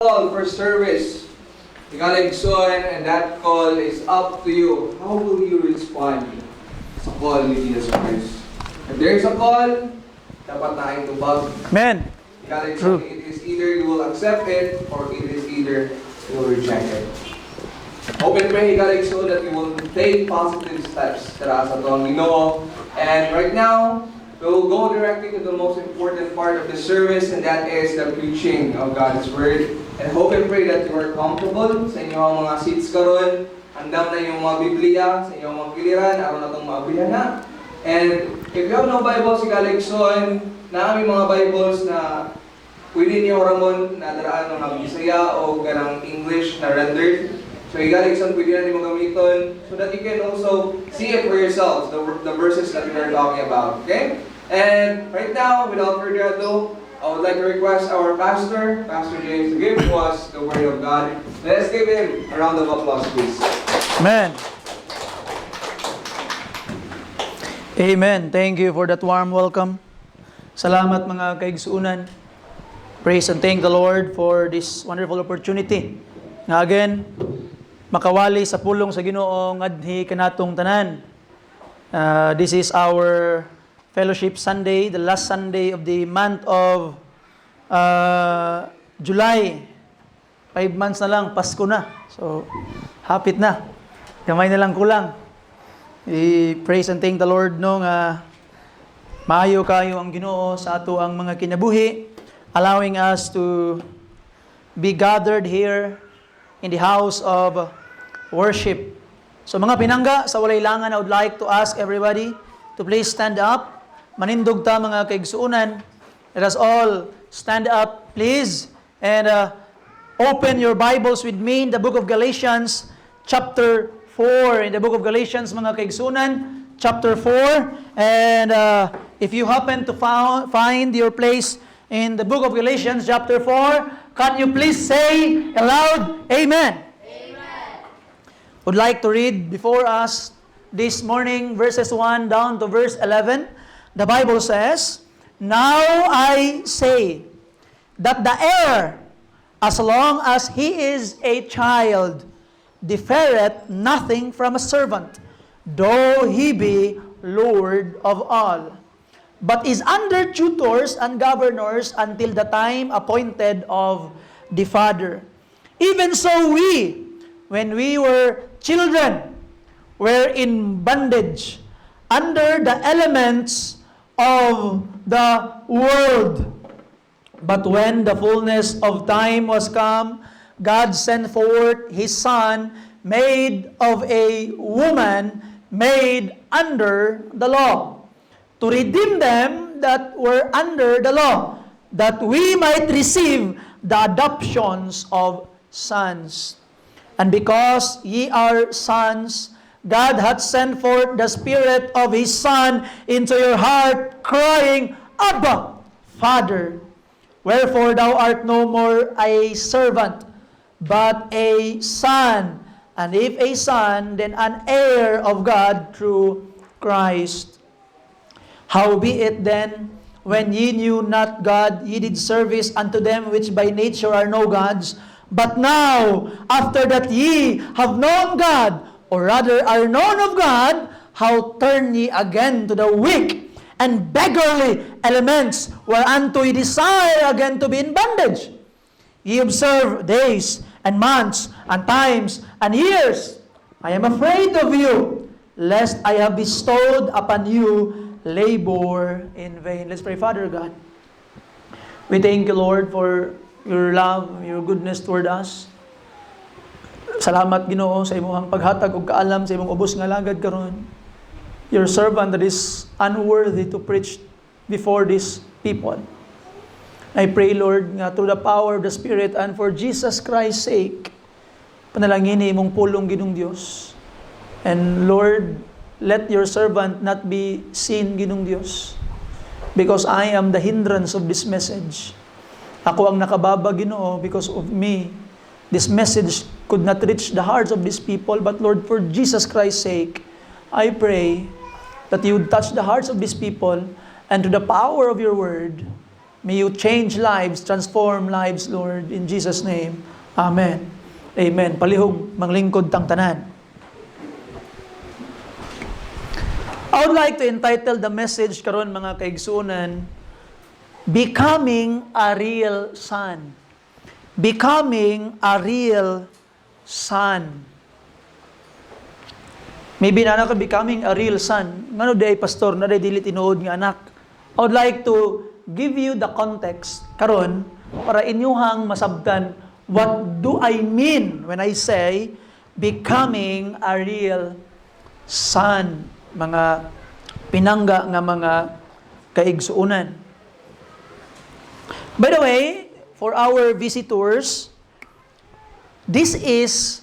Call for service. Igaligson, and that call is up to you. How will you respond sa call ni Jesus Christ? If there is a call, dapat na tubag. Amen. Igaligson, it is either you will accept it or it is either you will reject it. Hope and pray, Igaligson, that you will take positive steps para sa itong Ginoo. And right now, we will go directly to the most important part of the service, and that is the preaching of God's Word. And hope and pray that you are comfortable sa inyong mga seats karon. Handam na yung mga Biblia sa inyong mga piliran, aron na itong maabihan na. And if you have no Bible, si Galigson, na aming mga Bibles na pwede niyo ramon na daraan ng Bisaya o ganang English na rendered. So, Galigson, pwede na niyo gamiton so that you can also see it for yourselves, the verses that we are talking about. Okay? And right now, without further ado, I would like to request our pastor, Pastor James, to give to us the Word of God. Let's give him a round of applause, please. Amen. Amen. Thank you for that warm welcome. Salamat mga kaigsuunan. Praise and thank the Lord for this wonderful opportunity. Nga again, makawali sa pulong sa Ginoo ngadhi kanatong tanan. This is our Fellowship Sunday, the last Sunday of the month of July. 5 months na lang, Pasko na. So, hapit na. Gamay na lang kulang. We praise and thank the Lord no nga maayo kayo ang Ginoo sa ato ang mga kinabuhi, allowing us to be gathered here in the house of worship. So mga pinangga, sa walay langan, I would like to ask everybody to please stand up. Manindog ta mga kaigsuunan. Let us all stand up, please, and open your Bibles with me in the book of Galatians, chapter 4. In the book of Galatians, mga kaigsuunan, chapter 4. And if you happen to find your place in the book of Galatians, chapter 4, can you please say aloud, Amen? Amen. Would like to read before us this morning, verses 1 down to verse 11. The Bible says, "Now I say that the heir, as long as he is a child, differeth nothing from a servant, though he be Lord of all, but is under tutors and governors until the time appointed of the Father. Even so we, when we were children, were in bondage under the elements of the world. But when the fullness of time was come, God sent forth His Son, made of a woman, made under the law, to redeem them that were under the law, that we might receive the adoptions of sons. And because ye are sons, God hath sent forth the Spirit of His Son into your heart, crying, Abba, Father. Wherefore thou art no more a servant, but a son. And if a son, then an heir of God through Christ. Howbeit then, when ye knew not God, ye did service unto them which by nature are no gods. But now, after that ye have known God, or rather are known of God, how turn ye again to the weak and beggarly elements, whereunto ye desire again to be in bondage? Ye observe days and months and times and years. I am afraid of you, lest I have bestowed upon you labor in vain. Let's pray. Father God, we thank you, Lord, for your love, your goodness toward us. Salamat, Ginoo, sa imong paghatag og kaalam sa imong ubos nga lagad karon. Your servant that is unworthy to preach before these people. I pray, Lord, nga through the power of the Spirit and for Jesus Christ's sake, panalangin ni imong pulong Ginong Dios. And Lord, let your servant not be seen, Ginong Dios, because I am the hindrance of this message. Ako ang nakababa, Ginoo, because of me. This message could not reach the hearts of these people, but Lord, for Jesus Christ's sake, I pray that you would touch the hearts of these people, and to the power of your word, May you change lives, transform lives, Lord, in Jesus' name. Amen. Amen. Palihog manglingkod tang tanan. I would like to entitle the message karon mga kaigsuonan, Becoming a Real Son. Becoming a Real Son. Maybe na ka becoming a real son. Ngano day pastor na day dili tinuod nga anak. I would like to give you the context karon para inyuhang masabtan what do I mean when I say becoming a real son, mga pinangga nga mga kaigsuonan. By the way, for our visitors, this is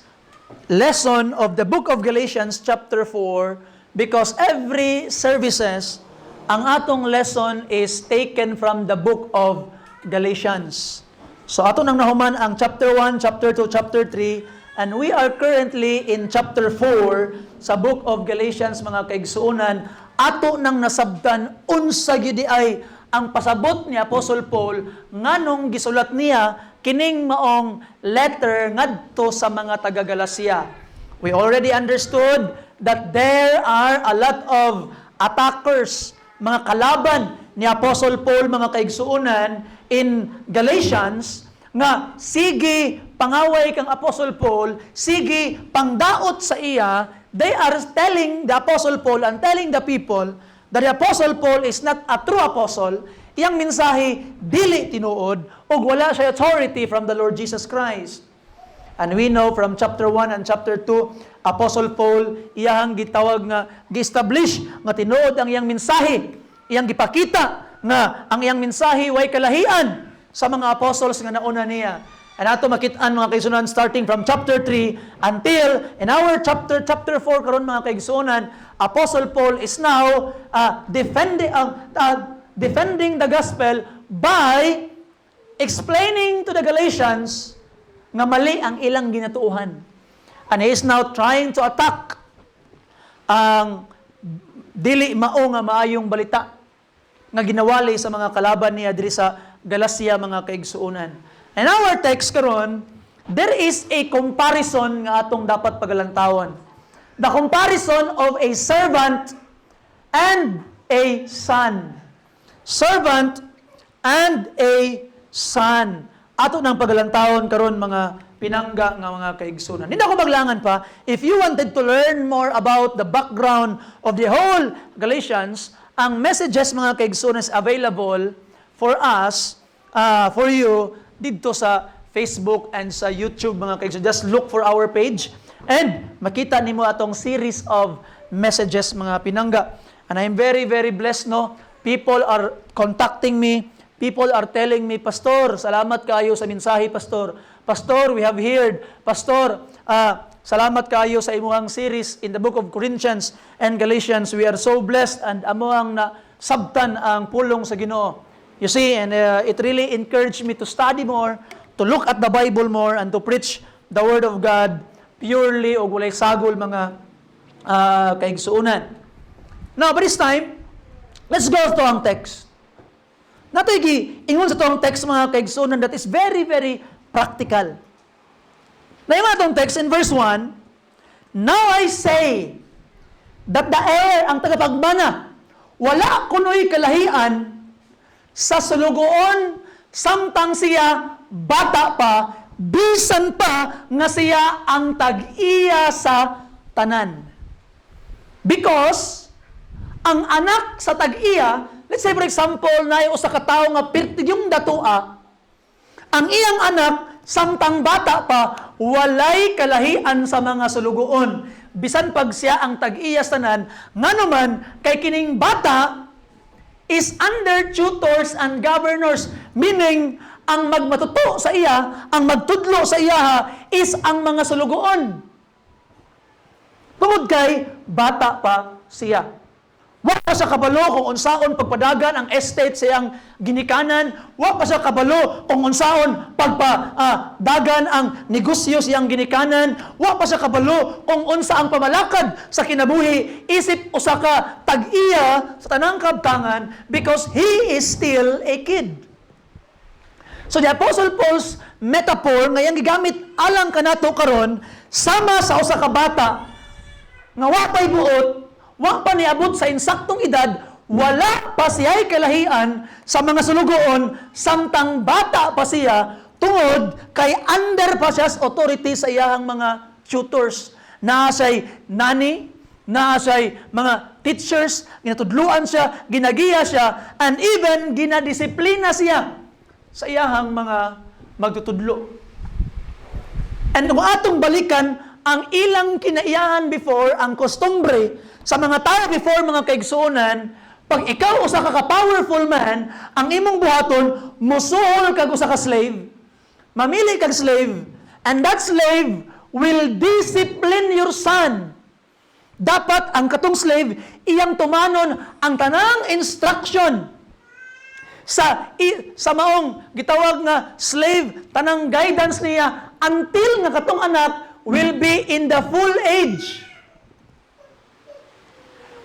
lesson of the book of Galatians chapter 4 because every services ang atong lesson is taken from the book of Galatians. So ato nang nahuman ang chapter 1, chapter 2, chapter 3 and we are currently in chapter 4 sa book of Galatians mga kaigsuonan. Ato nang nasabtan unsa gyud ay ang pasabot ni Apostle Paul nganong gisulat niya kining maong letter ngadto sa mga taga-Galacia. We already understood that there are a lot of attackers, mga kalaban ni Apostle Paul, mga kaigsuonan in Galatians, nga sige pangaway kang Apostle Paul, sige pangdaot sa iya. They are telling the Apostle Paul and telling the people that the Apostle Paul is not a true apostle. Iyang mensahe dili tinuod ug wala siya authority from the Lord Jesus Christ. And we know from chapter 1 and chapter 2, Apostle Paul iyang gitawag nga gi-establish nga tinuod ang iyang mensahe. Iyang gipakita nga ang iyang mensahe way kalahian sa mga apostles nga nauna niya. And ato makit-an mga kaigsuonan starting from chapter 3 until in our chapter 4 karon mga kaigsuonan, Apostle Paul is now defending the gospel by explaining to the Galatians nga mali ang ilang ginatuuhan. And he is now trying to attack ang dili mao nga maayong balita nga ginawali sa mga kalaban niya diri sa Galacia mga kaigsuonan. In our text karon, there is a comparison nga atong dapat pagalantawon. The comparison of a servant and a son. Servant and a son. Ato nang pagalantawon karon mga pinangga nga mga kaigsuonan. Hindi ako maglangan pa. If you wanted to learn more about the background of the whole Galatians, ang messages mga kaigsuonan is available for us, for you, dito sa Facebook and sa YouTube mga kaigsuonan. Just look for our page and makita nimo atong series of messages mga pinangga. And I'm very, very blessed, no? People are contacting me. People are telling me, Pastor, salamat kayo sa mensahe, Pastor. Pastor, we have heard. Pastor, salamat kayo sa imuhang series in the book of Corinthians and Galatians. We are so blessed and amuang na sabtan ang pulong sa Ginoo. You see, and it really encouraged me to study more, to look at the Bible more, and to preach the Word of God purely o walay sagol mga kaigsuonan. Now, by this time, let's go to ang text. Natay ingon sa itong text mga kaigsuonan that is very, very practical. Naima itong text in verse 1, Now I say that the heir, ang tagapagmana, wala kuno'y kalahian sa sulugoon samtang siya bata pa, bisan pa nga siya ang tag-iya sa tanan. Because ang anak sa tag-iya, let's say for example, na yung usa ka tawo nga pirti yung datua, ang iyang anak, samtang bata pa, walay kalahian sa mga sulugoon. Bisan pag siya ang tag-iya sa tanan, nganuman, kay kining bata, is under tutors and governors, meaning, ang magmatuto sa iya, ang magtudlo sa iya, is ang mga sulugoon. Tungod kay, bata pa siya. Wa pa sa kabalo kung unsaon pagpadagan ang estate sa iyang ginikanan. Wa pa sa kabalo kung unsaon pagpadagan ang negosyo sa iyang ginikanan. Wa pa sa kabalo kung unsa ang pamalakad sa kinabuhi. Isip usa ka tag-iya sa tanang kabtangan because he is still a kid. So the Apostle Paul's metaphor ngayang gigamit alang kanato karon sama sa usa ka bata nga wa pay buot, wa pa niabot sa insaktong edad, wala pa siya'y kalahian sa mga sulugoon, samtang bata pa siya tungod kay under pa siya sa authority sa iyang mga tutors. Naa siya'y nani, naa siya'y mga teachers, ginatudluan siya, ginagiya siya, and even ginadisiplina siya sa iyang mga magtutudlo. And kung atong balikan ang ilang kinaiyahan before, ang kostumbre sa mga tao before, mga kaigsuonan, pag ikaw usa ka powerful man, ang imong buhaton, musuhol kag usa ka slave, mamili kag slave, and that slave will discipline your son. Dapat ang katong slave, iyang tumanon ang tanang instruction sa maong gitawag nga slave, tanang guidance niya until nga katong anak will be in the full age.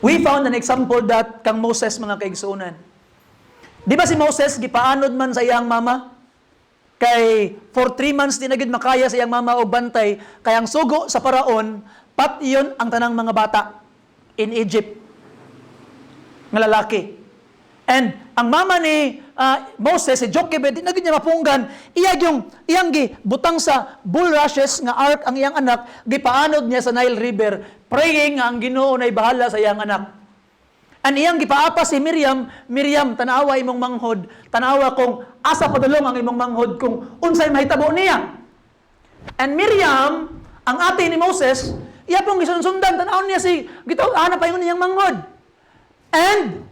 We found an example that kang Moses, mga kaigsuonan. Di ba si Moses gipaanod man sa iyang mama? Kay for 3 months din agad makaya sa iyang mama og bantay, kay ang sugo sa paraon pat iyon ang tanang mga bata in Egypt nga lalaki. And ang mama ni Moses, si Jochebed, di na niya mapunggan, iyang butang sa bulrushes nga ark ang iyang anak, gipaanod niya sa Nile River, praying nga ang Ginoo nay bahala sa iyang anak. And iyang gipaapa si Miriam, tanawa imong manghod, tanawa kung asa padulong ang imong manghod kung unsay mahitabo niya. And Miriam, ang ate ni Moses, iya pong gisunsundan, tanaw niya hanap pa yung niyang manghod. And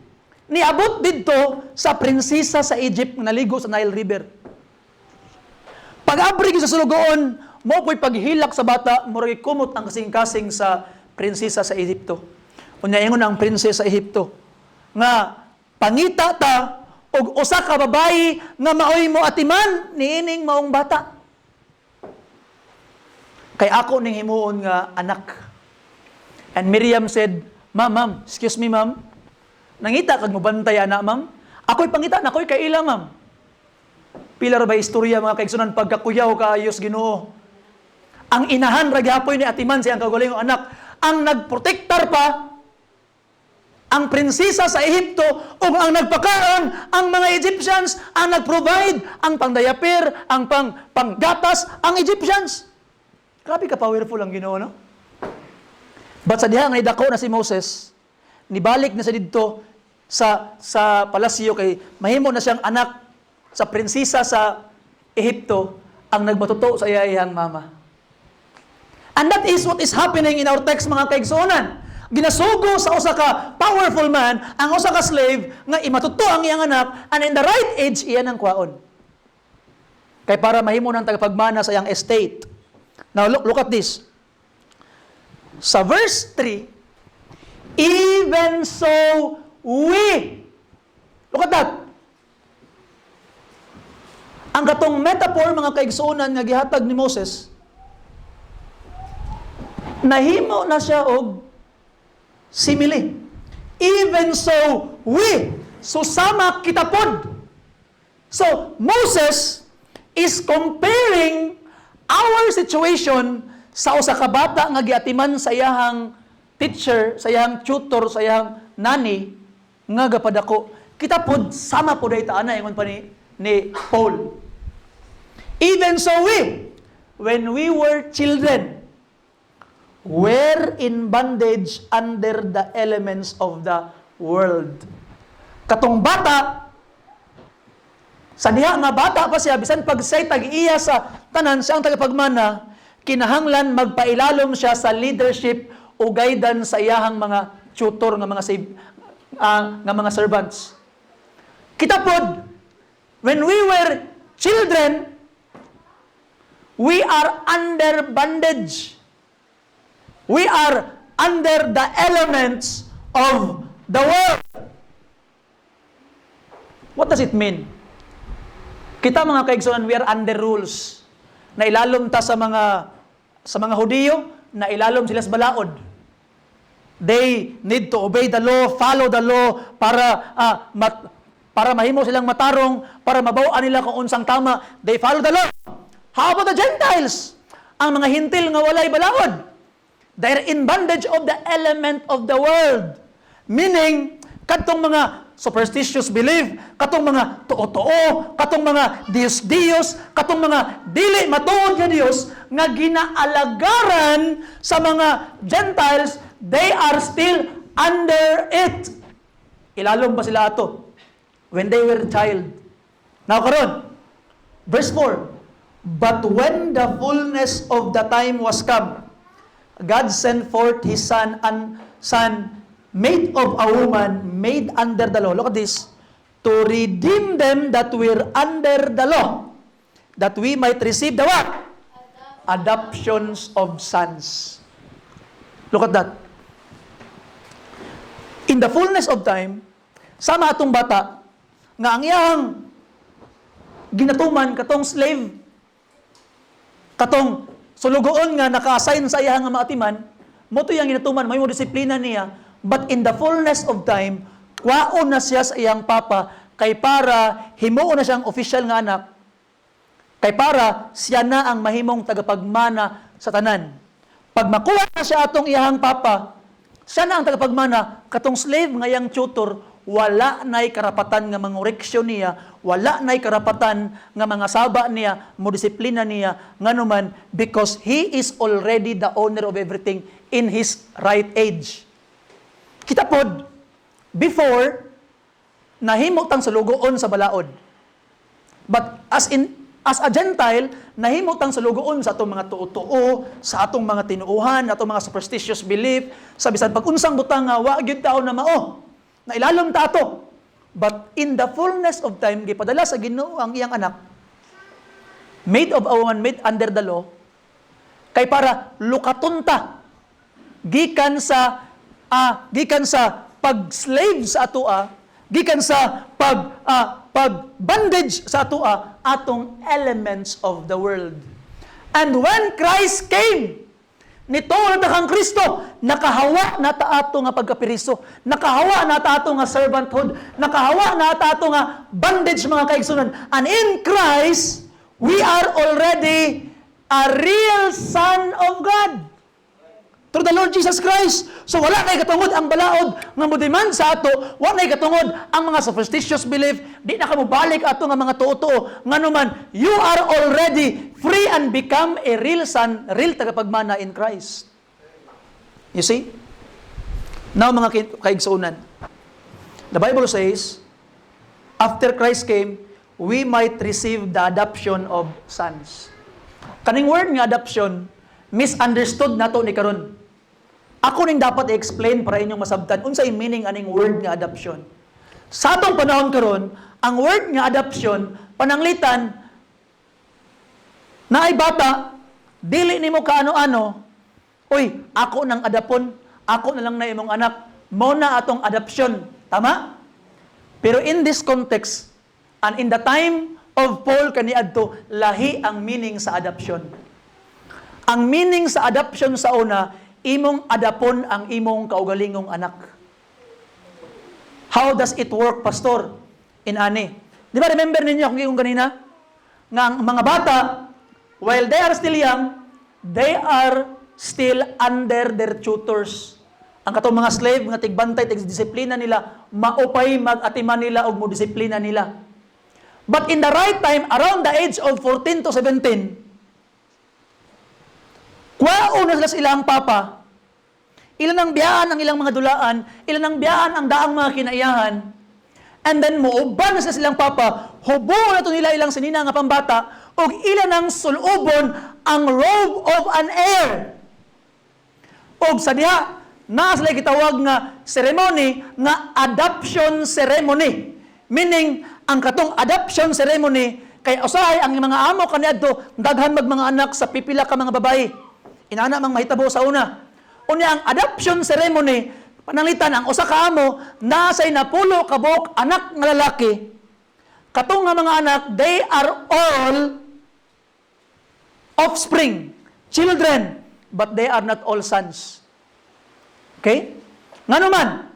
niabot didto sa prinsesa sa Egypt nga naligo sa Nile River. Pag-abri sa sulugoon, mo ko'y paghilak sa bata, murag kumot ang kasing-kasing sa prinsesa sa Egypto. Unya ingon ang prinsesa sa Egypto nga pangita ta og usa ka babayi nga maoy mo atiman niining maong bata. Kay ako ning himuon nga anak. And Miriam said, Ma'am, excuse me, ma'am. Nangita kag mobantay ana, ma'am? Ako'y pangita na ako'y kaila, ma'am. Pila ra ba istorya mga kaigsunan pagkakuyaw kaayos Ginoo. Ang inahan ra gyapon ni atiman siyang kagulingong anak, ang nagprotektar pa ang prinsesa sa Ehipto ug ang nagpakaon ang mga Egyptians, ang nagprovide ang pangdayaper, ang panggatas ang Egyptians. Grabe ka powerful ang Ginoo, no? But sa diha nga idako na si Moses, nibalik na sa didto sa palasyo kay mahimo na siyang anak sa prinsesa sa Ehipto ang nagmatuto sa iyang mama. And that is what is happening in our text, mga kaigsuonan. Ginasugo sa usa ka powerful man ang usa ka slave nga imatuto ang iyang anak, and in the right age iyan ang kwaon. Kay para mahimo nang tagapagmana sa iyang estate. Now look at this. Sa verse 3, even so we. Look at that. Ang katong metaphor, mga kaigsuonan nga gihatag ni Moses, nahimo na siya og simile. Even so we. Susama kita pod. So Moses is comparing our situation sa usa ka bata nga giatiman sa iyang teacher, sa iyang tutor, sa iyang nani nga gapadako. Kita pod sama pod ay taana ingon pa ni Paul. Even so we, when we were children, were in bondage under the elements of the world. Katong bata, sa diha nga bata pa siya, bisan pag say tag-iya sa tanan siyang tagapagmana, kinahanglan magpailalom siya sa leadership o guidance sa iyahang mga tutor nga mga servants. Kita pod, when we were children, we are under bondage. We are under the elements of the world. What does it mean? Kita mga kaigsunan, we are under rules. Na ilalom ta sa mga Hudiyo, na ilalom sila sa balaod. They need to obey the law, follow the law para para mahimo silang matarong, para mabaw nila kung unsang tama, they follow the law. How about the Gentiles? Ang mga hintil nga walay balaod. They're in bondage of the element of the world. Meaning, katong mga superstitious belief, katong mga tuo-tuo, katong mga Diyos-Diyos, katong mga dili matuod nga Diyos, nga ginaalagaran sa mga Gentiles, they are still under it. Ilalom ba sila ato? When they were a child. Now karon, verse 4, but when the fullness of the time was come, God sent forth His Son, made of a woman, made under the law. Look at this. To redeem them that were under the law, that we might receive the what? Adoptions of sons. Look at that. In the fullness of time, sama atong bata, nga ang iyang ginatuman, katong slave, katong sulugoon nga naka-assign sa iyang nga maatiman, mo to iyang ginatuman, may mo disiplina niya, but in the fullness of time, kwaon na siya sa iyang papa, kay para himuon na siyang official nga anak, kay para siya na ang mahimong tagapagmana sa tanan. Pag makuha na siya atong iyang papa, siya na ang tagapagmana, katong slave nga iyang tutor, wala na'y karapatan nga mangoreksyon niya, wala na'y karapatan nga mga saba niya, modisiplina niya, nga naman, because he is already the owner of everything in his right age. Kita pod, before, nahimot ang sulugoon sa balaod. But as a Gentile, nahimot ang sulugoon sa atong mga tuo-tuo, sa atong mga tinuuhan, atong mga superstitious belief, sa bisan pag-unsang butang nga, wa gyud taon na mao, na ilalom ta ato. But in the fullness of time, gipadala sa Ginoo ang iyang anak, made of a woman, made under the law, kay para lukatunta, gikan sa pag-slave sa atua, gikan sa pag-bondage sa atua, atong elements of the world. And when Christ came, nito na kang Kristo, nakahawa na ta ato nga pagkapiriso, nakahawa na ta ato nga servanthood, nakahawa na ta ato nga bondage mga kaigsunan. And in Christ, we are already a real son of God. Through the Lord Jesus Christ. So wala na'y katungod ang balaod nga mo-demand sa ato, wala na'y katungod ang mga superstitious belief, di na ka mobalik ato nga mga tuo-tuo. Nga naman, you are already free and become a real son, real tagapagmana in Christ. You see? Now mga kaigsuunan, the Bible says, after Christ came, we might receive the adoption of sons. Kaning word nga adoption, misunderstood nato ni karon. Ako ning dapat i-explain para inyong masabtan unsa yung meaning aning word nga adoption. Sa atong panahon karon, ang word nga adoption pananglitan na ay bata, dili nimo kaano-ano, uy, ako nang adapon, ako na lang na imong anak, mo na atong adoption. Tama? Pero in this context, and in the time of Paul kaniadto, lahi ang meaning sa adoption. Ang meaning sa adoption sa una, imong adapon ang imong kaugalingong anak. How does it work, Pastor? In ani. Di ba, remember ninyo kung yung kanina? Nga ang mga bata, while they are still young, they are still under their tutors. Ang katong mga slave, nga tigbantay, tigdisiplina nila, maupay mag-atiman nila o mo-disiplina nila. But in the right time, around the age of 14 to 17, kwaon na sila sa ilang papa, ilan ang biyaan ang ilang mga dulaan, ilan ang biyaan ang daang mga kinaiyahan, and then muuban na sila silang papa, hubo na ito nila ilang sinina nga pambata, o ilan ang sulubon ang robe of an heir. O sa diha, na sila kitawag nga ceremony, nga adoption ceremony. Meaning, ang katong adoption ceremony, kay usahay ang mga amo kaniadto daghan mag mga anak sa pipila ka mga babae. Inana mang mahitabo sa una. Unya ang adoption ceremony, pananglitan ang usa ka amo nasay napulo ka buok anak nga lalaki. Katong nga mga anak, they are all offspring, children, but they are not all sons. Okay? Nga naman,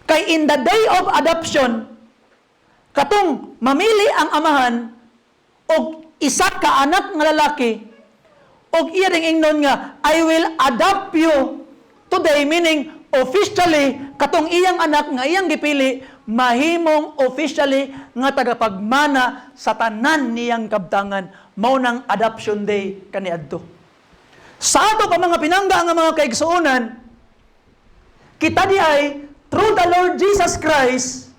kay in the day of adoption, katong mamili ang amahan og isa ka anak nga lalaki og iya ring ingnon nga I will adopt you today, meaning officially katong iyang anak nga iyang gipili mahimong officially nga tagapagmana sa tanan niyang kabtangan. Mao nang adoption day kaniadto. Sa ato pa mga pinangga nga mga kaigsuonan, kita di ay through the Lord Jesus Christ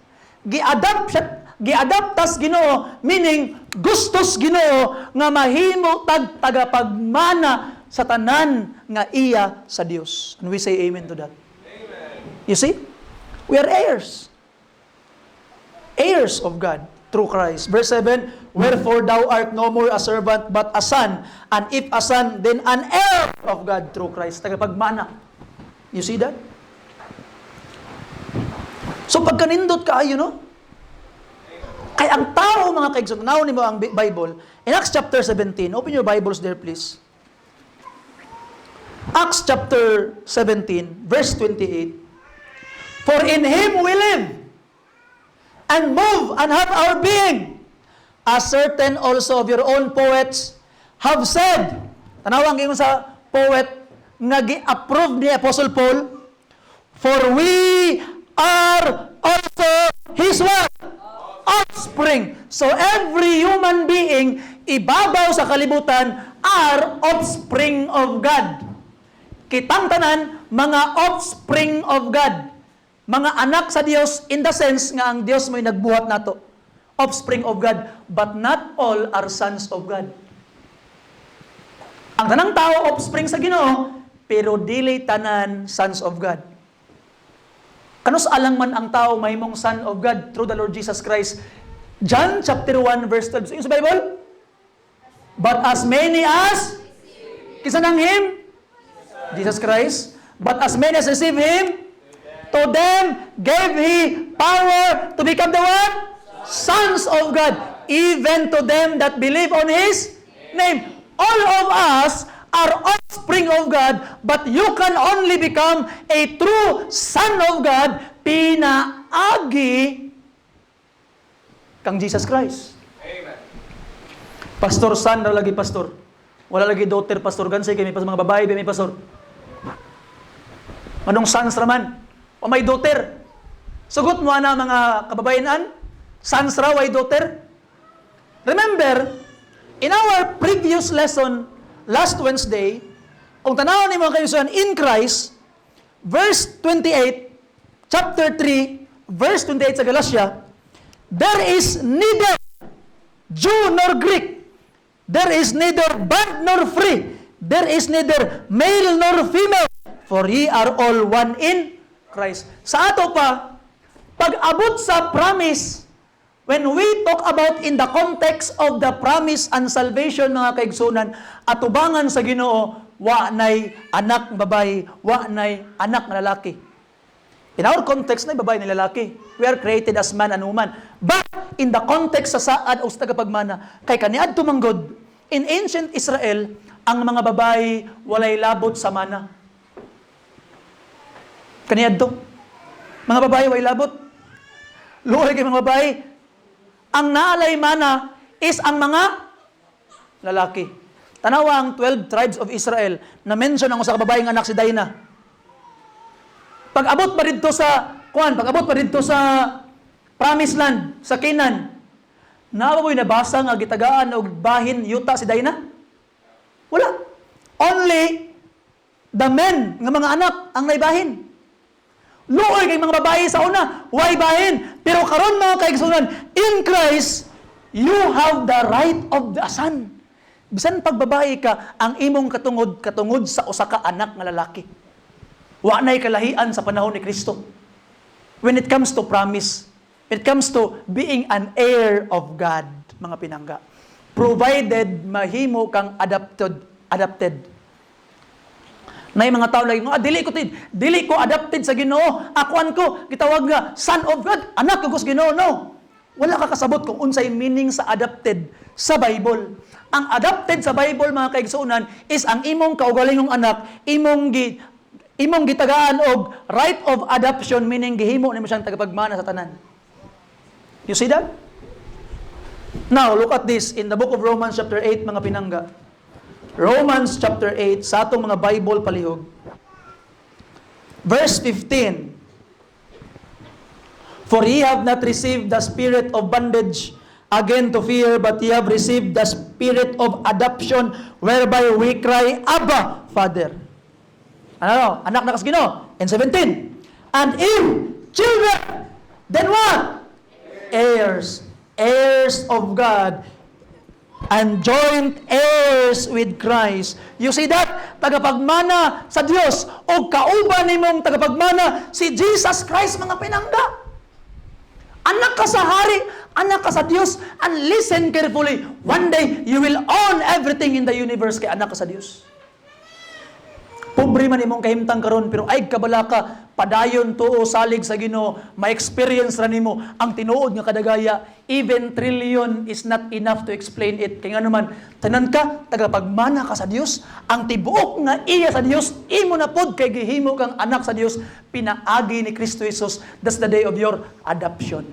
giadaptas Ginoo, meaning gustos Ginoo nga mahimo tagapagmana sa tanan nga iya sa Dios. And we say amen to that. Amen. You see? We are heirs. Heirs of God through Christ. Verse 7, wherefore thou art no more a servant but a son, and if a son, then an heir of God through Christ. Tagapagmana. You see that? So pagkanindot kaayo, no? Kaya ang tao, mga kaigsoon, naon mo ang Bible, in Acts chapter 17, open your Bibles there please. Acts chapter 17, verse 28. For in Him we live, and move, and have our being, as certain also of your own poets have said. Tanawang ingon sa poet, nga gi-approve ni Apostle Paul, for we are also His what? Offspring. So every human being, ibabaw sa kalibutan, are offspring of God. Kitang tanan, mga offspring of God. Mga anak sa Dios in the sense nga ang Dios mo'y nagbuhat nato. Offspring of God. But not all are sons of God. Ang tanang tao, offspring sa Ginoo, pero dili tanan sons of God. Kanus alang man ang tao mahimong son of God through the Lord Jesus Christ. John chapter 1 verse 12. Sa Bible? But as many as kisa nang Him? Jesus Christ. But as many as receive Him, to them gave He power to become the what? Sons of God. Even to them that believe on His name. All of us are offspring of God, but you can only become a true son of God pinaagi kang Jesus Christ. Amen. Pastor son ra lagi pastor. Wala lagi daughter pastor. Gansay kay may mga babae may pastor. Anong sons raman? O may daughter. Sugot mo na mga kababayanan, sons raw ay daughter. Remember, in our previous lesson last Wednesday, kung tanawan ni mga kaibigan in Christ, verse 28, chapter 3, verse 28 sa Galatia, there is neither Jew nor Greek, there is neither bond nor free, there is neither male nor female, for ye are all one in Christ. Sa ato pa, pag-abot sa promise, when we talk about in the context of the promise and salvation, mga kaigsunan, atubangan sa Ginoo, wa nay anak babae, wa nay anak na lalaki. In our context, na babae na lalaki. We are created as man and woman. But in the context sa saad o sa tagapagmana, kay kaniad tumanggod, in ancient Israel, ang mga babae walay labot sa mana. Kaniadto. Mga babae way labot. Luoy kay mga babae. Ang naalay mana is ang mga lalaki. Tanawa ang 12 tribes of Israel na mention ang usa ka babaeng anak si Dinah. Pag-abot pa dito sa pag-abot pa dito sa Promised Land, sa Canaan. Nawa mo'y nabasa nga gitagaan og bahin yuta si Dinah? Wala. Only the men nga mga anak ang naibahin. Luoy kay mga babae sa una, way bahin. Pero karon mga kaigsunan, in Christ, you have the right of the son. Bisan pag babae ka, ang imong katungod sa usa ka anak nga lalaki. Wa nay kalahian sa panahon ni Kristo. When it comes to promise, it comes to being an heir of God, mga pinangga. Provided mahimo kang adopted. Nay mga tao lagi, dili ko adopted sa Ginoo. Akuan ko gitawag nga son of God, anak ko sa Ginoo. No. Wala ka kasabot kung unsay meaning sa adopted sa Bible. Ang adopted sa Bible, mga kaigsuunan, is ang imong kaugalingong anak, imong gitagaan og right of adoption, meaning gihimo nimo siyang tagapagmana sa tanan. You see that? Now, look at this in the book of Romans chapter 8, mga pinangga. Romans chapter 8, sa atong mga Bible palihog. Verse 15. For ye have not received the spirit of bondage again to fear, but ye have received the spirit of adoption, whereby we cry, Abba, Father. Ano? Anak na kas Ginoo. And 17. And if children, then what? Heirs. Heirs of God. And joint heirs with Christ. You see that? Tagapagmana sa Dios o kauban nimong tagapagmana si Jesus Christ, mga pinangga. Anak ka sa hari, anak ka sa Diyos, and listen carefully. One day, you will own everything in the universe kay anak ka sa Diyos. Pobre man imong kahimtang karon, pero ay kabala ka, padayon tuo salig sa Ginoo, ma-experience ra nimo ang tinuod nga kadagaya. Even trillion is not enough to explain it. Kaya nga naman, tanan ka, tagapagmana ka sa Diyos, ang tibuok nga iya sa Diyos, imo na pod kay gihimo kang anak sa Diyos, pinaagi ni Kristo Jesus. That's the day of your adoption.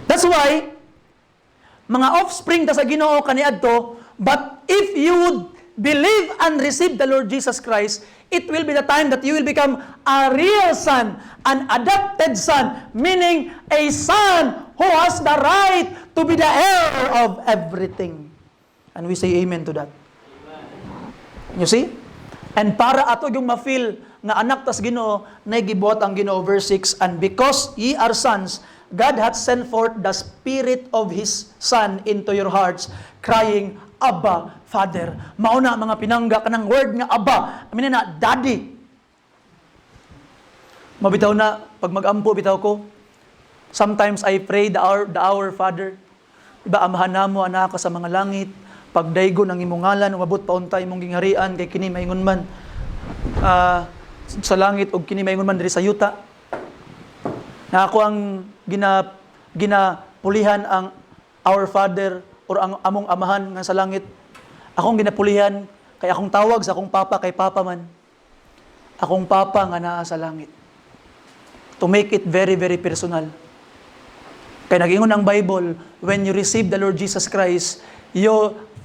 That's why, mga offspring ta sa Ginoo kaniadto, but if you would believe and receive the Lord Jesus Christ, it will be the time that you will become a real son, an adopted son, meaning a son who has the right to be the heir of everything. And we say amen to that. You see? And para ato yung ma-feel nga anak tas Ginoo, nagibuhat ang Ginoo, verse 6, and because ye are sons, God hath sent forth the Spirit of His Son into your hearts, crying, Abba, Father. Mauna mga pinangga kanang word nga Abba, amin na, Daddy. Mabitaw na, pag mag-ampo, bitaw ko, sometimes I pray the our Father. Diba, amahan na mo, anak ka sa mga langit, pagdaygo ng imong ngalan, umabot pa unta imong gingharian, kay kini maingon man, sa langit, o kini maingon man diri sa yuta. Na ako ang ginapulihan ang our Father, or ang among amahan nga sa langit. Akong ginapulihan, kay akong tawag sa akong papa, kay papa man. Akong papa nga naa sa langit. To make it very, very personal. Kaya nag-ingon ang Bible, when you receive the Lord Jesus Christ,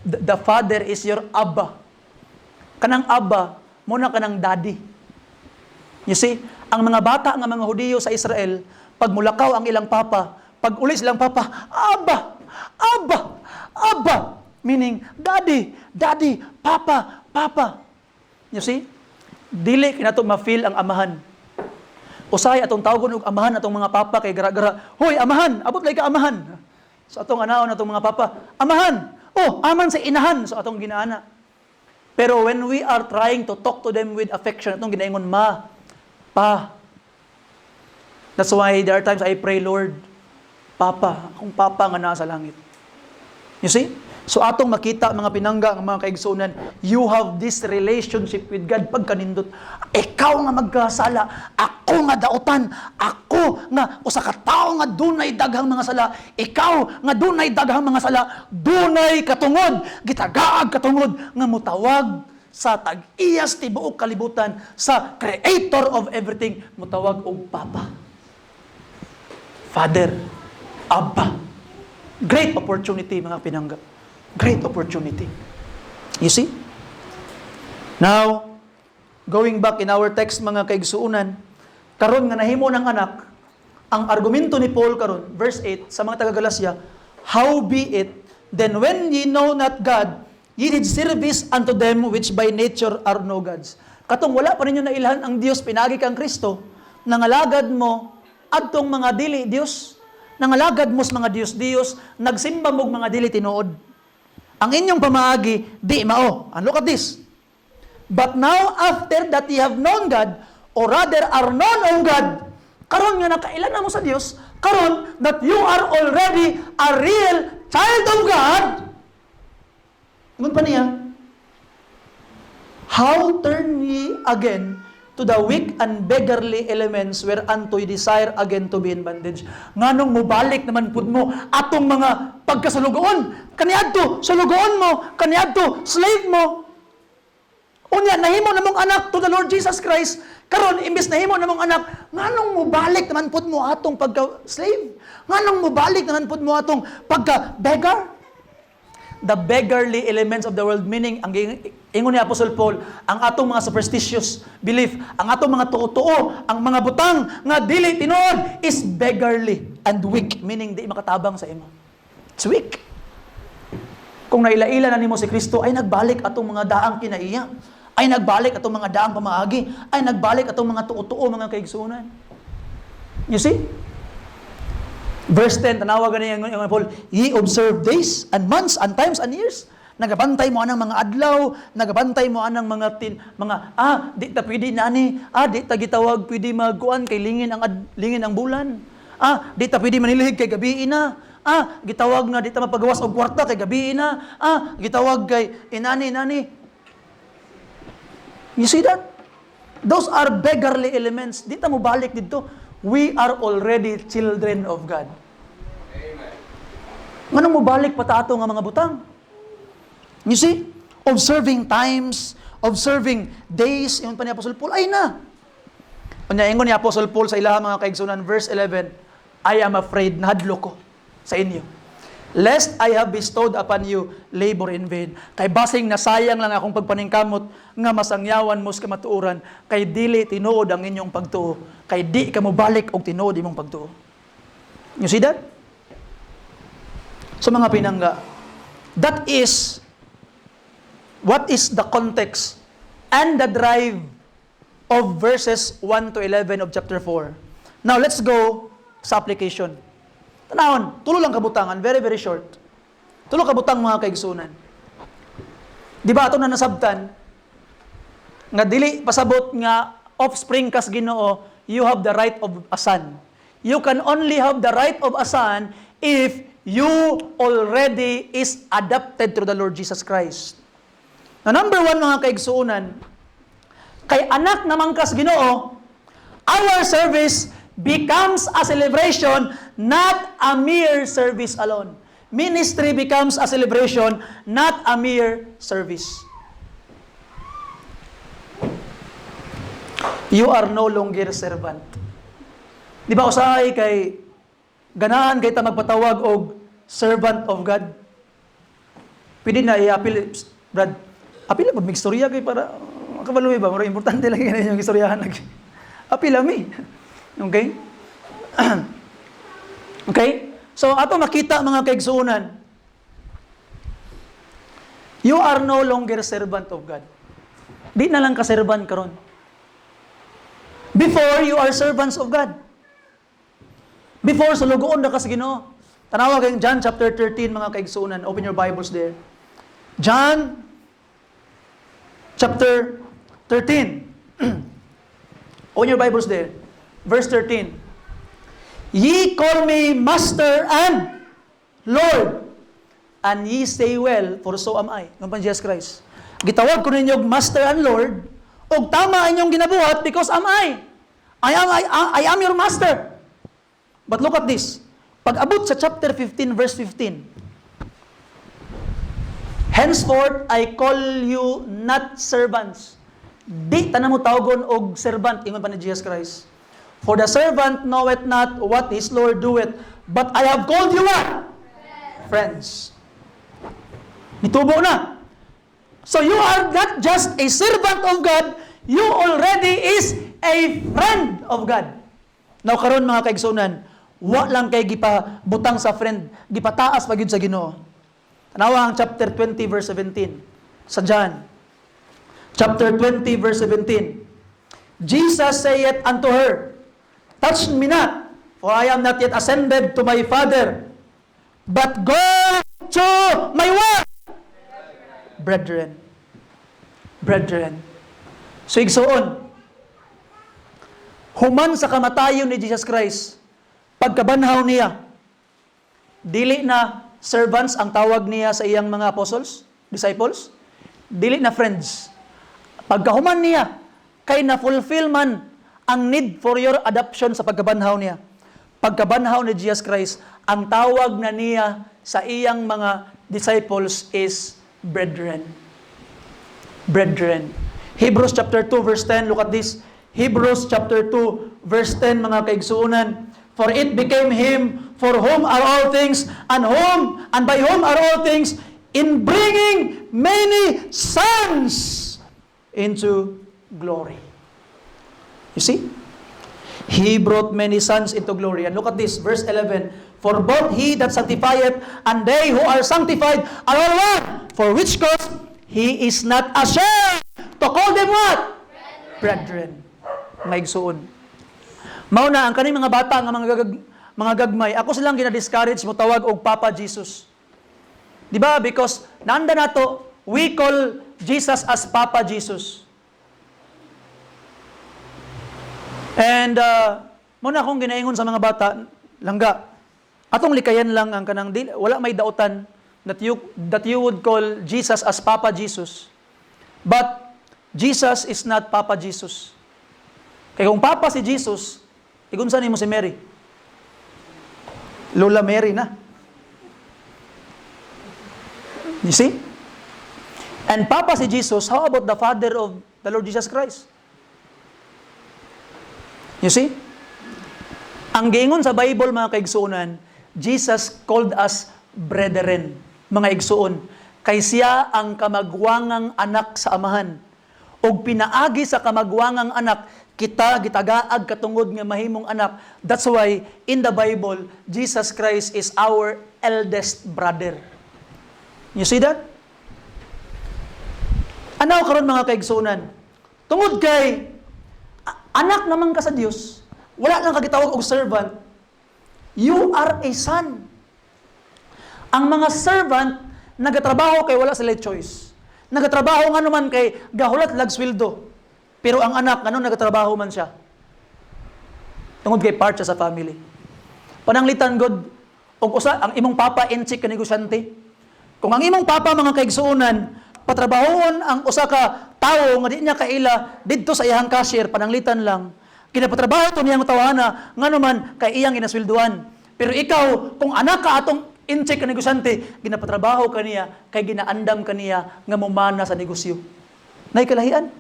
the Father is your Abba. Kanang Abba, muna kanang Daddy. You see, ang mga bata nga mga Hudiyo sa Israel, pag mulakaw ang ilang papa, pag uli silang papa, Abba, Abba, Abba, meaning Daddy, Daddy, Papa, Papa. You see? Dili kinato ma-feel ang amahan. Usay atong tawgon og amahan atong mga papa kay gara-gara, hoy amahan, abot lay ka amahan. So atong anaon atong mga papa, amahan. Oh, aman sa inahan, so atong ginaana. Pero when we are trying to talk to them with affection, atong ginaingon ma, pa. That's why there are times I pray, Lord, Papa, akong papa nga naa sa langit. You see? So atong makita mga pinangga, mga kaigsunan, you have this relationship with God pagkanindot. Ikaw nga magkasala, ako nga dautan, ako nga usa ka tawo nga dunay daghang mga sala, ikaw nga dunay daghang mga sala, dunay katungod, gitagaag katungod nga mutawag sa tag-iyas tibuok kalibutan, sa creator of everything, mutawag og Papa, Father, Abba. Great opportunity mga pinangga. Great opportunity. You see? Now, going back in our text mga kaigsuunan, karon nga nahimo ng anak, ang argumento ni Paul karon, verse 8, sa mga taga-Galasya, how be it, then when ye know not God, ye did service unto them which by nature are no gods. Katong wala pa ninyo nailhan ang Dios, pinagi kang Kristo, nangalagad mo, adtong mga dili Dios, nangalagad mo sa mga Dios, nagsimba mo mga dili tinuod. Ang inyong pamaagi, di mao. And look at this. But now, after that ye have known God, or rather are known of God, karon nga nakailan na mo sa Dios, karon that you are already a real child of God. Ngun pa niya, how turn ye again to the weak and beggarly elements whereunto you desire again to be in bondage. Nganong mubalik naman pud mo atong mga pagkasulugoon. Kaniadto, sulugoon mo. Kaniadto, slave mo. Unya, nahimo na mong anak to the Lord Jesus Christ. Karon imbes na himo namong anak, nganong mo balik naman pud mo atong pagka-slave? Nganong mo balik naman pud mo atong pagka-beggar? The beggarly elements of the world, meaning, ang ingon ni Apostle Paul, ang atong mga superstitious belief, ang atong mga tuo-tuo, ang mga butang nga dili tinuod is beggarly and weak, meaning di makatabang sa imo. It's weak. Kung naila-ila na nimo si Kristo, ay nagbalik atong mga daang kinaiya, ay nagbalik atong mga daang pamaagi, ay nagbalik atong mga tuo-tuo, mga kaigsunan. You see? Verse 10, tanawagan niya yung Paul, ye observe days and months and times and years. Nagabantay mo anang mga adlaw, nagabantay mo anang di ta pwede nani, di ta gitawag pwede magkuan kay lingin ang bulan. Di ta pwede manilihig kay gabi na. Gitawag na di ta mapagawas og kwarta kay gabi na. Gitawag kay inani. You see that? Those are beggarly elements. Di ta mo balik dito. We are already children of God. Amen. Nganong mo balik pa ta ato nga mga butang? You see? Observing times, observing days, yung pa ni Apostle Paul, ay na. Kanya ingon ni Apostle Paul sa ilaha mga kaigsunan, verse 11, I am afraid, nahadlo ko sa inyo, lest I have bestowed upon you labor in vain. Kay basing nasayang lang akong pagpaningkamot nga masangyawan mo sa kamatuoran, kay dili tinuod ang inyong pagtuo, kay di ka mo balik og tinuod imong pagtuo. You see that? So mga pinangga, that is what is the context and the drive of verses 1 to 11 of chapter 4. Now let's go sa application. Tanawon, tulo lang kabutangan, very very short. Tulo kabutang mga kaigsunan. Di ba ato na nasabtan nga dili pasabot nga offspring kas Ginoo, you have the right of a son. You can only have the right of a son if you already is adopted through the Lord Jesus Christ. Now, number one mga kaigsunan, kay anak namang kas Ginoo, our service becomes a celebration, not a mere service alone. Ministry becomes a celebration, not a mere service. You are no longer servant. Di ba usahay kay ganahan kay ta magpatawag og servant of God? Pwede na i-appeal, Brad. Apil pag migstorya kay para makabalumi ba? Mura importante lang ganyan yung istoryahan lagi. Apil mi. Okay? Okay? So, ato makita mga kaigsuunan, you are no longer servant of God. Di na lang ka-servant karon. Before, you are servants of God. Before, sulugoon na ka sa Ginoo. Tanawa kayong John chapter 13 mga kaigsuunan. Open your Bibles there. John chapter 13. Open your Bibles there. Verse 13. Ye call me Master and Lord, and ye say well, for so am I. Ngayon Jesus Christ. Gitawag ko ninyo Master and Lord, og tama inyong ginabuhat because am I. I am your Master. But look at this. Pag abot sa chapter 15, verse 15. Henceforth, I call you not servants. Di ta na mo tawgon og servant, ingon pa ni Jesus Christ. For the servant knoweth not what his Lord doeth, but I have called you what? Friends. Nitubo na. So you are not just a servant of God, you already is a friend of God. Now karon mga kaigsunan, wa lang kay gipabutang sa friend, gipataas pagyud sa Ginoo. Tanawa ang chapter 20 verse 17 sa John. Chapter 20 verse 17. Jesus saith unto her, touch me not, for I am not yet ascended to my Father, but go to my what? Brethren. Brethren. So igsoon, human sa kamatayon ni Jesus Christ, pagkabanhaw niya, dili na servants ang tawag niya sa iyang mga apostles, disciples, dili na friends. Pagkahuman niya, kay na-fulfill man ang need for your adoption sa pagkabanhaw niya. Pagkabanhaw ni Jesus Christ, ang tawag na niya sa iyang mga disciples is brethren. Brethren. Hebrews chapter 2 verse 10, look at this. Hebrews chapter 2, verse 10, mga kaigsuunan. For it became Him for whom are all things, and by whom are all things, in bringing many sons into glory. You see? He brought many sons into glory. And look at this, verse 11. For both He that sanctifieth and they who are sanctified are all one. For which cause He is not ashamed to call them what? Brethren. Maigsuon. Mauna, ang kaning mga bata, nga mga gagmay, ako silang gina-discourage mo tawag og Papa Jesus. Di ba? Because nanda na to, we call Jesus as Papa Jesus. And muna akong ginaingon sa mga bata, langga, atong likayan lang ang kanang wala may dautan that you would call Jesus as Papa Jesus. But Jesus is not Papa Jesus. Kaya kung Papa si Jesus, igunsa nimo si Mary. Lola Mary na. You see? And Papa si Jesus, how about the Father of the Lord Jesus Christ? You see? Ang giingon sa Bible, mga kaigsuonan, Jesus called us brethren, mga igsuon, kay siya ang kamagwangang anak sa amahan. Og pinaagi sa kamagwangang anak, kita gitagaag katungod nga mahimong anak. That's why in the Bible, Jesus Christ is our eldest brother. You see that? Ano karon mga kaigsuonan? Tungod kay anak naman ka sa Dios, wala lang kagitawag og servant. You are a son. Ang mga servant, nagatrabaho kay wala sila choice. Nagatrabaho nga naman kay gahulat lag sweldo. Pero ang anak, nagatrabaho man siya. Tungod kay part siya sa family. Pananglitan God, ang imong papa inchik ka negosyante. Kung ang imong papa mga kaigsuonan, patrabahon ang usa ka tawo nga di niya kaila didto sa iyang cashier, pananglitan lang. Kinapatrabaho ito niyang tawhana, nga naman kay iyang inaswelduan. Pero ikaw, kung anak ka atong incheck ka negosyante, ginapatrabaho ka niya, kay ginaandam ka niya, nga mumana sa negosyo. Naikalahian.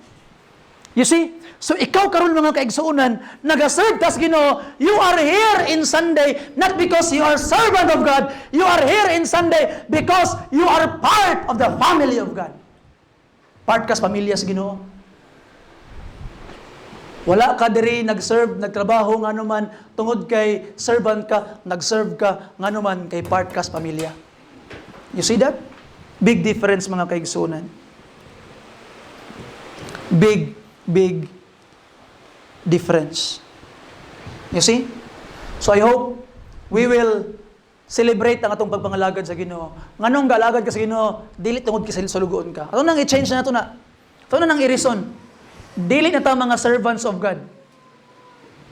You see? So ikaw karon mga kaigsuonan, nagaserve tas Ginoo, you are here in Sunday, not because you are servant of God, you are here in Sunday because you are part of the family of God. Part kas pamilya sa Ginoo. Wala ka diri nag-serve, nagtrabaho nga naman tungod kay servant ka, nag-serve ka nga naman kay part ka sa pamilya. You see that? Big difference mga kaigsuonan. Big difference. You see? So I hope we will celebrate ang atong pagpangalagad sa Ginoo. Nganong galagad ka sa Ginoo, dili tungod kay sa lugoon ka. Ato nang i-change na to na. Ato na nang i-reason. Dili na ta mga servants of God.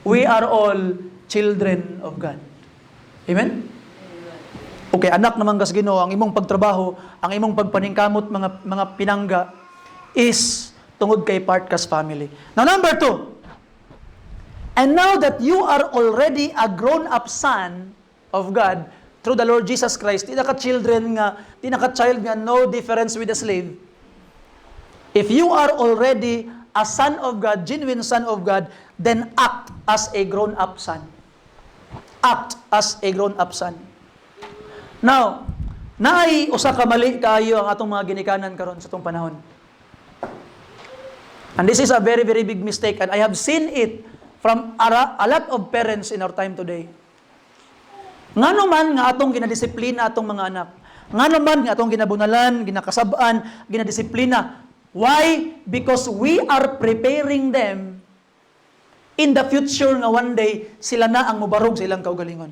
We are all children of God. Amen? Okay, anak naman kas Ginoo, ang imong pagtrabaho, ang imong pagpaningkamot mga pinangga is tungod kay part kas family. Now number 2. And now that you are already a grown-up son of God through the Lord Jesus Christ, di na ka-child nga, no difference with a slave. If you are already a son of God, genuine son of God, then act as a grown-up son. Act as a grown-up son. Now, naay usa ka mali kaayo ang atong mga ginikanan karon sa atong panahon. And this is a very, very big mistake, and I have seen it from a lot of parents in our time today. Nga naman nga atong ginadisiplina atong mga anak. Nga naman nga atong ginabunalan, ginakasab-an, ginadisiplina. Why? Because we are preparing them in the future nga one day, sila na ang mubarog sa ilang kaugalingon.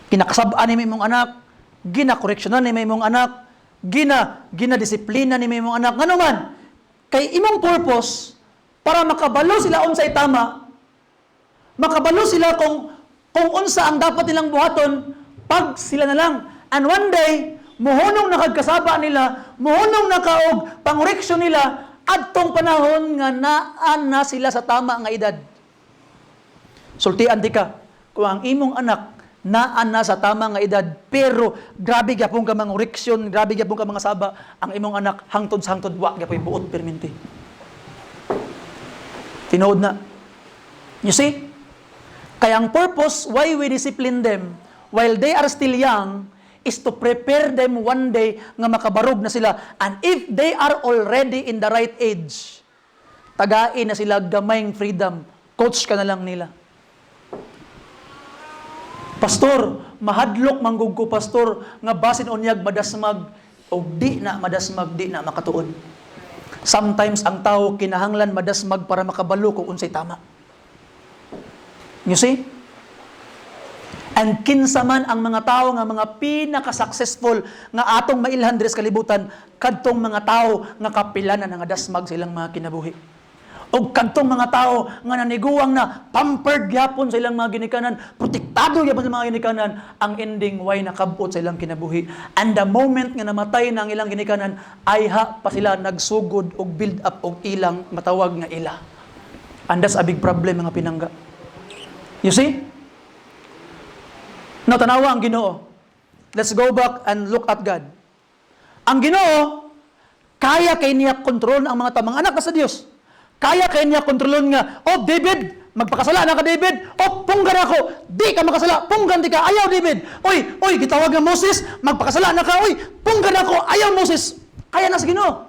Kinakasab-an ni mong anak, ginakoreksyonan ni mong anak, ginadisiplina ni mong anak. Nga naman, kay imong purpose, para makabalo sila unsay tama, makabalo sila kung unsa ang dapat nilang buhaton, pag sila na lang. And one day, muhunong nakagkasaba nila, muhunong nakaog pangoreksyon nila, adtong panahon nga naan na sila sa tama nga edad. Sultian di ka, kung ang imong anak naan na sa tama nga edad, pero grabe gyapon ka mangoreksyon, grabe gyapon ka mga saba, ang imong anak hangtod sa hangtod wa gyapon buot perminti. Tinood na. You see? Kaya ang purpose why we discipline them while they are still young is to prepare them one day nga makabarog na sila. And if they are already in the right age, tagain na sila gamayng freedom. Coach ka na lang nila. Pastor, mahadlok manggug ko, pastor, nga basin unyag madasmag o di na madasmag, di na makatuon. Sometimes ang tao kinahanglan madasmag para makabalo kung unsay tama. You see? And kinsa man ang mga tao nga mga pinaka-successful nga atong mailhan diri sa kalibutan, kadtong mga tao nga kapilanan nga dasmag silang mga kinabuhi. O kadtong mga tao nga naniguang na pampered gyapon sa ilang mga ginikanan, protektado gyapon sa mga ginikanan, ang ending way nakabot sa ilang kinabuhi. And the moment nga namatay na ang ilang ginikanan, ayha pa sila nagsugod og build up og ilang matawag nga ila. And that's a big problem mga pinangga. You see? Now, tanawa ang Ginoo. Let's go back and look at God. Ang Ginoo, kaya kay niya kontrolon ang mga tamang anak na sa Dios. Kaya kay niya kontrolon nga, oh David, magpakasala na ka David, oh punggan ako, di ka makasala, punggan di ka, ayaw David. Oy, gitawag nga Moses, magpakasala na ka, oy, punggan ako, ayaw Moses. Kaya na sa Ginoo.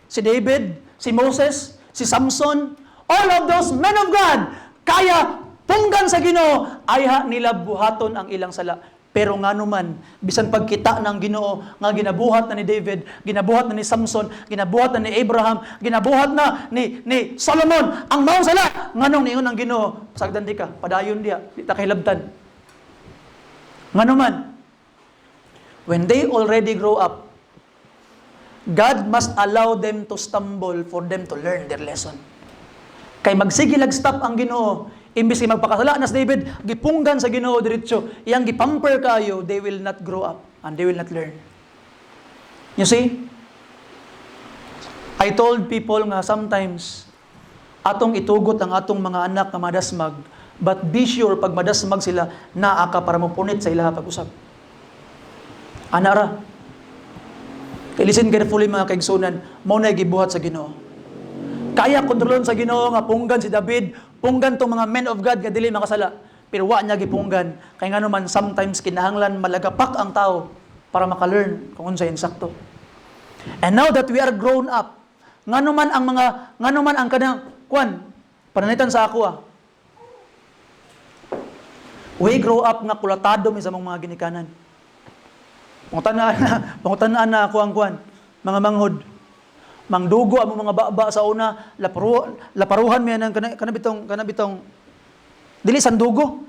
Si David, si Moses, si Samson, all of those men of God, kaya punggan sa Ginoo, ayha nila buhaton ang ilang sala. Pero nga naman, bisan pagkita ng Ginoo nga ginabuhat na ni David, ginabuhat na ni Samson, ginabuhat na ni Abraham, ginabuhat na ni Solomon, ang maong sala, nganong niingon ng Ginoo, sagdan di ka, padayon diya, di ta kahilabtan. Nga naman, when they already grow up, God must allow them to stumble for them to learn their lesson. Kay magsigilag stop ang Ginoo, imbis kay magpakasala na si David, gipunggan sa Ginoo diretso, iyang gipamper kayo, they will not grow up and they will not learn. You see? I told people nga sometimes, atong itugot ang atong mga anak na madasmag, but be sure pag madasmag sila, naa ka para mapunit sa ilaha pag-usap. Anara. Kay listen carefully mga kaigsunan, mo na gibuhat sa Ginoo. Kaya kontrolon sa Ginoo nga punggan si David, punggan tong mga men of God nga dili makasala, pero wa niya gipunggan. Kay ngano man sometimes kinahanglan malagapak ang tao para maka-learn kung unsay insakto. And now that we are grown up, ngano man ang kanang pananitan sa ako we grow up nga kulatado mi sa mga ginikanan. Pangutan-an na ako ang mga manghod. Mangdugo ang mga baba sa una, laparuhan mi nang kanabitong dili sandugo.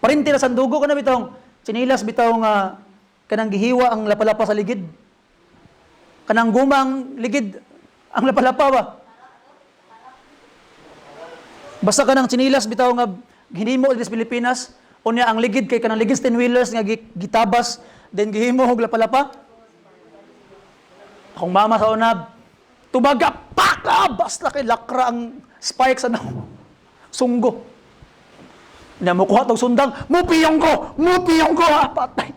Parinti na sandugo kanabitong sinilas bitaw nga kanang gihiwa ang lapalapa sa ligid. Kanang gumang ligid ang lapalapa ba. Basta kanang sinilas bitaw nga hinimo sa Pilipinas, unya ang ligid kay kanang ligid 10 wheelers nga gitabas then gihimo og lapalapa. Akong mama sa unab tubaga, paka! Basta kay lakra ang spike sa sunggo. Niya mo kuha tong sundang, mupiyong ko, patay.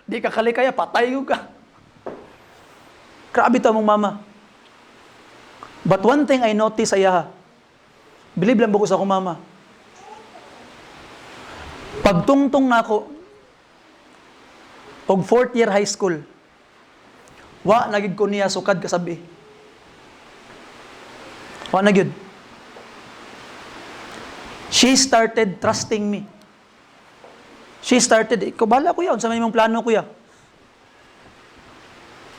Di ka kalikaya, patay ka. Grabe to mong mama. But one thing I notice ayaha, believe lang buko sa akong mama. Pagtungtong na ako, og 4th year high school, wa nagig ko niya sukad kasabi. Wa na gyud. She started trusting me. She started, bala kuya, unsa may mong plano kuya.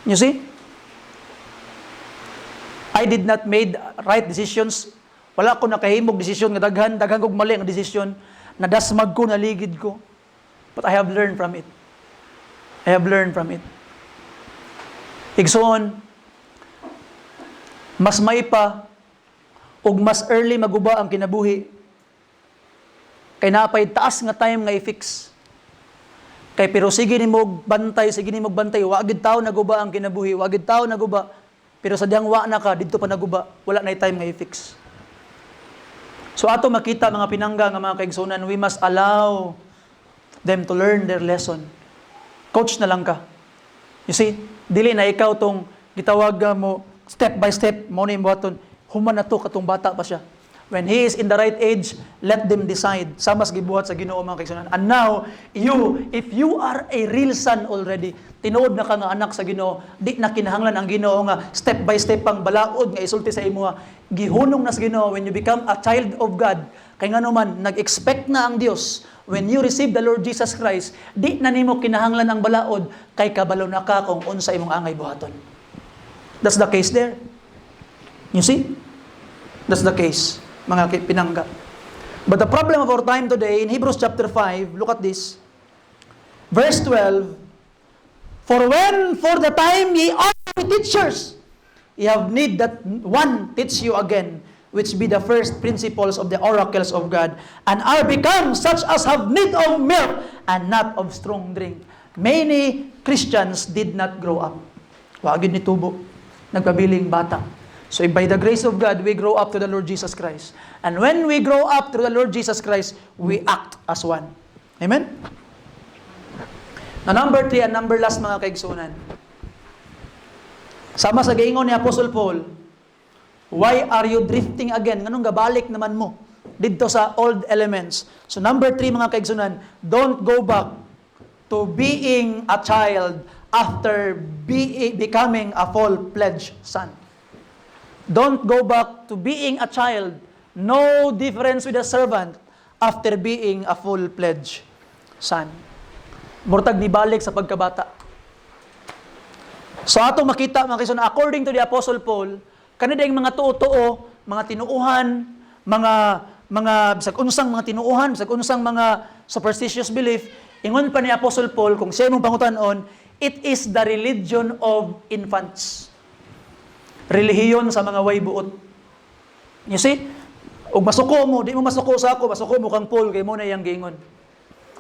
You see? I did not made right decisions. Wala ko nakahimog desisyon nga daghan kog mali nga desisyon. Nadasmag ko, naligid ko. But I have learned from it. Igsoon, mas may pa ug mas early maguba ang kinabuhi. Kay napay taas nga time nga i-fix. Kay pero sige nimo bantay, wa gid tawo naguba ang kinabuhi, wa gid tawo naguba. Pero sadyang wa na ka didto pa naguba, wala na time nga i-fix. So ato makita mga pinangga nga mga kaigsunan, we must allow them to learn their lesson. Coach na lang ka. You see, dili na ikaw tong gitawag mo step by step mo ni buhaton. Human na to katong bata pa siya. When he is in the right age, let them decide. Sa mas gibuhat sa Ginoo mga kaigsunan. And now, if you are a real son already, tinuod na ka nga anak sa Ginoo, di na kinahanglan ang Ginoo nga step by step pang balaod nga isulti sa imuha. Gihunong na sa Ginoo when you become a child of God. Kay nga naman, nag-expect na ang Dios when you receive the Lord Jesus Christ, di na nimo kinahanglan ang balaod kay kabalo na ka kung unsa imong angay buhaton. That's the case there. You see? That's the case, mga pinangga. But the problem of our time today, in Hebrews chapter 5, look at this. Verse 12, For the time ye are teachers, ye have need that one teach you again, which be the first principles of the oracles of God, and are become such as have need of milk, and not of strong drink. Many Christians did not grow up. Wagid ni tubo, nagpabiling bata. So by the grace of God, we grow up to the Lord Jesus Christ. And when we grow up to the Lord Jesus Christ, we act as one. Amen? Na number 3 and number last mga kaigsunan. Sama sa giingon ni Apostle Paul, why are you drifting again? Nganong gabalik naman mo dito sa old elements. So number 3 mga kaigsunan, don't go back to being a child after becoming a full-fledged son. Don't go back to being a child. No difference with a servant after being a full-fledged son. Murtag nibalik sa pagkabata. So ato makita mga kaigsunan, according to the Apostle Paul, kanidang mga tuo-tuo, mga tinuuhan, mga bisag unsang mga tinuuhan, bisag unsang mga superstitious belief, ingon pa ni Apostle Paul kung siya mong pangutanon, it is the religion of infants. Relihiyon sa mga way buot. You see? Og masuko mo, di mo masuko sa ako, masuko mo kang Paul, kay mo na iyang gingon.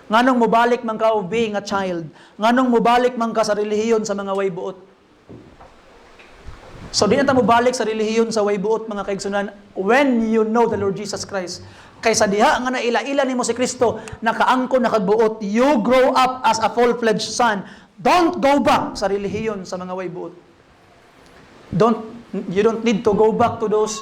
Nganong mobalik man ka of being a child? Nganong mobalik man ka sa relihiyon sa mga way buot? So di na ta mobalik sa relihiyon sa way buot mga kaigsunan when you know the Lord Jesus Christ. Kaysa diha nga naila-ila nimo si Kristo, nakaangkon nakagbuot, you grow up as a full-fledged son. Don't go back sa relihiyon sa mga way buot. You don't need to go back to those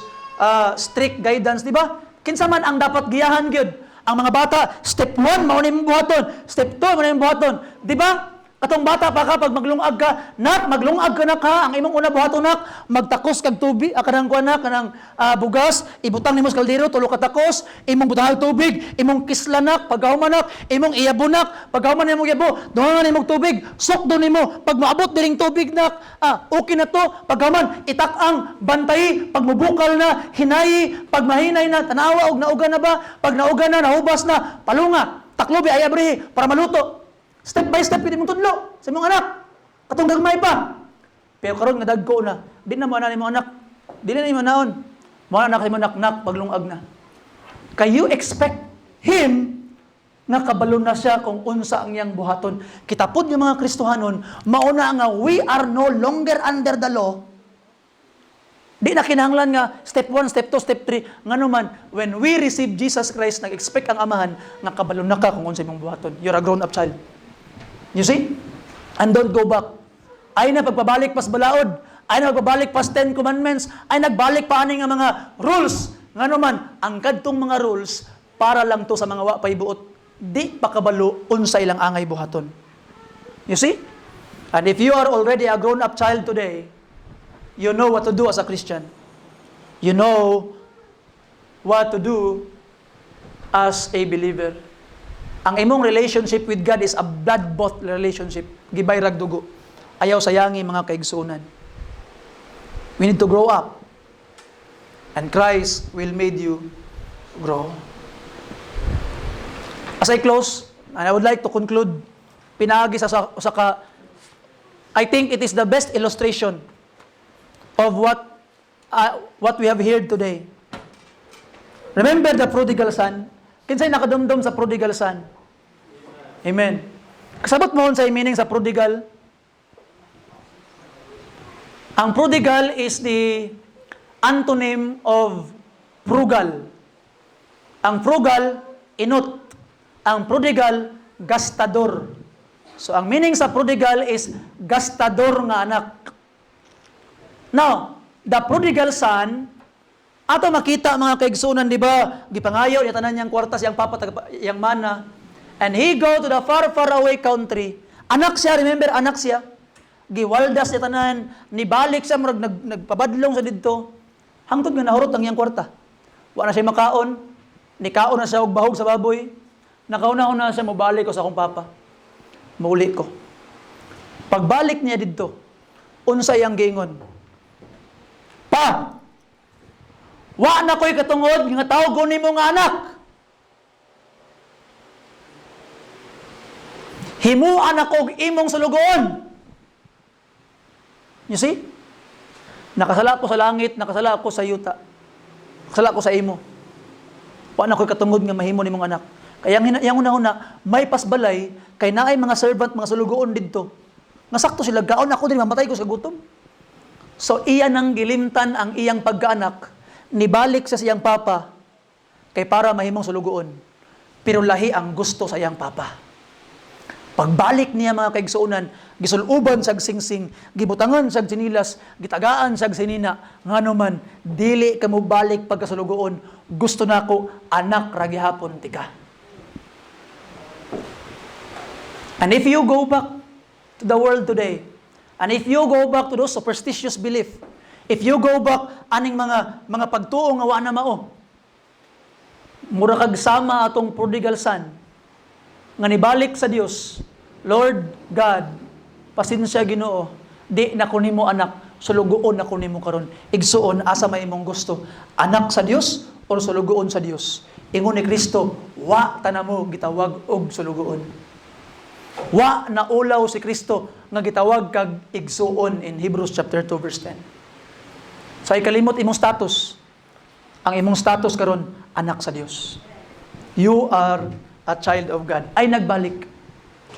strict guidance, di ba? Kinsa man ang dapat giyahan gyud. Ang mga bata, step 1 mao ni buhaton, step 2 mao ni buhaton, di ba? Katong bata pa ka pag maglungag ka, nak maglungag ka na ka, ang imong una buhaton nak, magtakos kag tubig, kanang kuan na kanang bugas, ibutang nimo sa kaldero tulo ka takos, imong butang tubig, imong kislanak, paghuman nak, imong iyabunak, paghuman nimo yabo, dungan nimo tubig, sukdo nimo, pag maabot diring tubig nak, okay na to, paghuman itak-ang bantay, pag mubukal na, hinayi, pag mahinay na, tanawa og nauga na ba, pag nauga na, nahubas na, palunga, taklobi ay abrihi para maluto. Step by step, pwede mong tudlo sa imong anak. Katong gagmay pa. Pero karon nga dagko na, di na mo na imong anak. Di na imong naon. Mo anak imong nak paglungag na. Kay you expect him nga kabalo na siya kung unsa ang iyang buhaton. Kita pod yung mga Kristohanon, mauna nga we are no longer under the law. Di na kinahanglan nga step 1, step 2, step 3. Ngano man, when we receive Jesus Christ, nag-expect ang amahan nga kabalo na ka kung unsa imong buhaton. You're a grown-up child. You see? And don't go back. Ay na pagpabalik pas balaod. Ay na pagpabalik pas 10 commandments. Ay nagbalik pa ani nga mga rules. Nga naman, ang kadtong mga rules, para lang to sa mga wapay buot. Di pa kabalo unsa ilang angay buhaton. You see? And if you are already a grown-up child today, you know what to do as a Christian. You know what to do as a believer. Ang imong relationship with God is a blood-bought relationship. Gibay rag dugo. Ayaw sayangi mga kaigsunan. We need to grow up. And Christ will make you grow. As I close, and I would like to conclude, pinaagi sa I think it is the best illustration of what we have heard today. Remember the prodigal son? Kinsay nakadumdum sa prodigal son? Amen. Kasabot mo sa meaning sa prodigal? Ang prodigal is the antonym of frugal. Ang frugal, inot. Ang prodigal, gastador. So, ang meaning sa prodigal is gastador nga anak. Now, the prodigal son Ato makita mga kaigsunan, di ba? Gipangayo, niya tanan niyang kwarta siyang papa, yang mana. And he go to the far, far away country. Anak siya, remember, anak siya. Giwaldas niya tanan, nibalik siya, nagpabadlong sa didto. Hangtod nga nahurot ang iyang kwarta. Wala na siya makaon, nikaon na siya og bahog sa baboy. Nakauna-una siya, mabalik ko sa akong papa. Mauli ko. Pagbalik niya didto, unsa iyang giingon? Pa! Wa na ko'y katungod, nga tawag ko ni mong anak. Himuan ako imong sulugoon. You see? Nakasala ko sa langit, nakasala ako sa yuta. Nakasala ko sa imo. Wa na ko'y katungod nga mahimo ni mong anak. Kaya yang una-una, may pasbalay, kay naay mga servant, mga sulugoon didto. Nga sakto sila, gaon ako din, mamatay ko sa gutom. So, iyan ang gilimtan ang iyang pagkaanak. Nibalik sa siyang papa kay para mahimong sulugoon. Pero lahi ang gusto sa iyang papa. Pagbalik niya mga kaigsuunan, gisuluban sag singsing, gibutangan sag sinilas, gitagaan sag sinina, nganuman dili ka mo balik pagkasulugoon. Gusto nako anak ra gihapon tika. And if you go back to the world today, and if you go back to those superstitious belief, if you go back aning mga pagtuo nga wa na mao, mura kag sama atong prodigal son nga nibalik sa Dios, Lord God, pasensya Ginoo, di na ko nimo anak, sulugoon na ko nimo karon. Igsuon asa may imong gusto, anak sa Dios or sulugoon sa Dios. Ingon ni Kristo, wa tanamo gitawag og sulugoon. Wa na ulaw si Kristo nga gitawag kag igsuon in Hebrews chapter 2 verse 10. So ay kalimot imong status. Ang imong status karon anak sa Dios. You are a child of God. Ay nagbalik.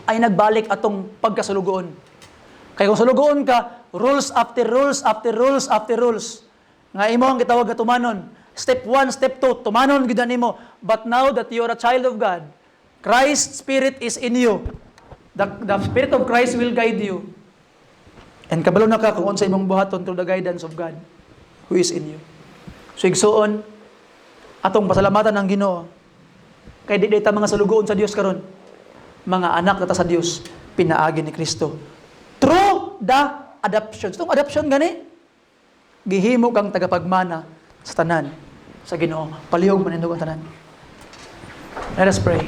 Ay nagbalik atong pagkasulugoon. Kay kung sulugoon ka, rules after rules after rules after rules. Nga imo ang gitawag nga tumanon. Step 1, step 2, tumanon gid nimo. But now that you are a child of God, Christ's Spirit is in you. The Spirit of Christ will guide you. And kabalo na ka kung unsa imong buhaton through the guidance of God who is in you. So igsuon, atong pasalamatan ng Ginoo. Kay di ta mga sulugoon sa Dios karon. Mga anak nata sa Dios, pinaagi ni Kristo. Through the adoption. Itong adoption gani, gihimo kang tagapagmana sa tanan sa Ginoo. Palihog manindog ang tanan. Let us pray.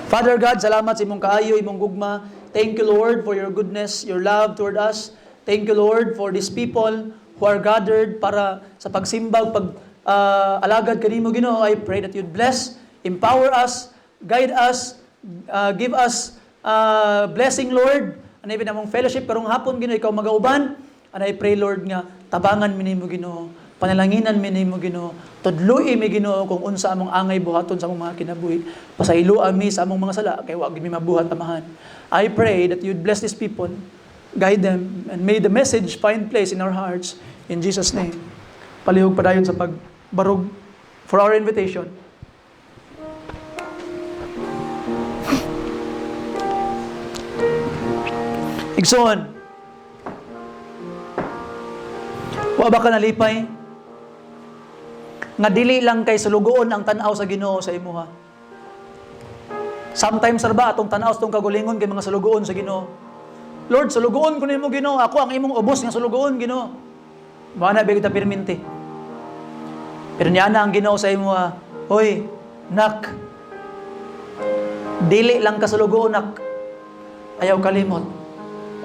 Father God, salamat sa imong kaayo, imong gugma. Thank you, Lord, for your goodness, your love toward us. Thank you, Lord, for these people who are gathered para sa pagsimbag, alagad kanimo Ginoo. I pray that you'd bless, empower us, guide us, give us blessing, Lord. And even among fellowship karong hapon Ginoo, ikaw magauban. And I pray, Lord, nga tabangan mi nimo Ginoo, panalanginan mi nimo Ginoo, tudloi mi Ginoo kung unsa among angay buhaton sa among mga kinabuhi. Pasayloa mi sa among mga sala kay wa gid mi mabuhat amahan. I pray that you'd bless these people, guide them, and may the message find place in our hearts. In Jesus' name. Palihog padayon sa pagbarog for our invitation. Igsoon. Wa ba ka nalipay? Nga dili lang kay sulugoon ang tanaw sa Ginoo sa imuha. Sometimes sarba atong tanaw sa tong kagulingon kay mga sulugoon sa Ginoo. Lord, sulugoon ko nimo Ginoo, ako ang imong ubos nga sulugoon Ginoo. Mana ba kita pirminti? Pero niya na ang Ginoo sa imuha. Hoy, nak. Dili lang ka sulugoon nak. Ayaw kalimot.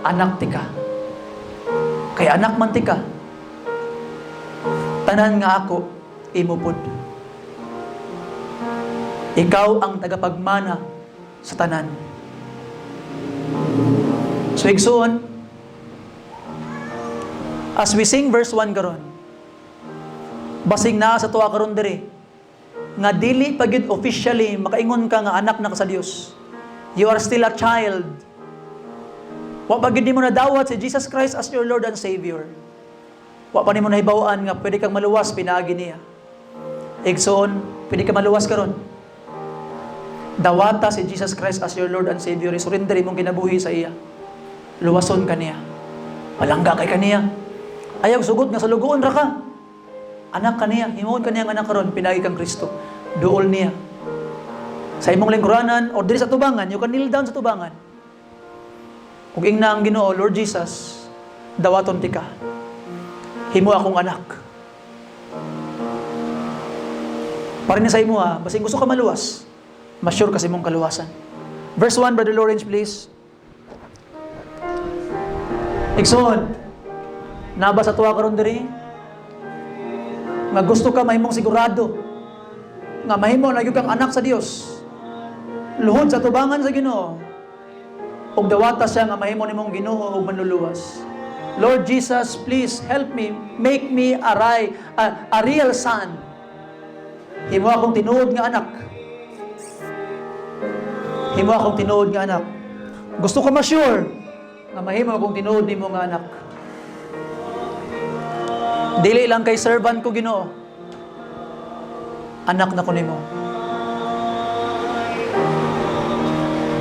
Anak tika. Kay anak man tika. Tanan nga ako, imupod. Ikaw ang tagapagmana sa tanan. So, igsoon, as we sing verse 1 karon, basing na sa tuwa karon diri, nga dili pagid officially makaingon ka nga anak na ka sa Dios. You are still a child. Wa pagid nimo nadawat si Jesus Christ as your Lord and Savior. Wa pa nimo nahibaw-an nga pwede kang maluwas pinaagi niya. Igsoon, pwede ka maluwas karon. Dawata si Jesus Christ as your Lord and Savior. Surrender imong kinabuhi sa iya. Luwason ka niya. Palangga kay kaniya. Ayaw sugot nga sa lugoon ra ka. anak ka niya, himuon ka niya ang anak karon, pinagi kang Kristo. Duol niya. Sa imong lingkuranan, o diri sa tubangan, you can kneel down sa tubangan. Kung ingna ang Ginoo, Lord Jesus, dawaton ti ka. Himo akong anak. Para ni sa imo ha, basing gusto ka maluwas, ma-sure kasi mong kaluwasan. Verse 1, Brother Lawrence, please. Ikson, naba sa tuwa karon diri? Nga gusto ka mahimong sigurado nga mahimo na gyud kang anak sa Dios. Luhod sa tubangan sa Ginoo. Ug dawata siya nga mahimo nimong Ginoo ug manluluwas. Lord Jesus, please help me, make me a real son. Himo akong tinuod nga anak. Himo akong tinuod nga anak. Gusto ko ma-sure nga mahimo akong tinuod nimo nga anak. Dili lang kay servant ko Ginoo. Anak na ko nimo.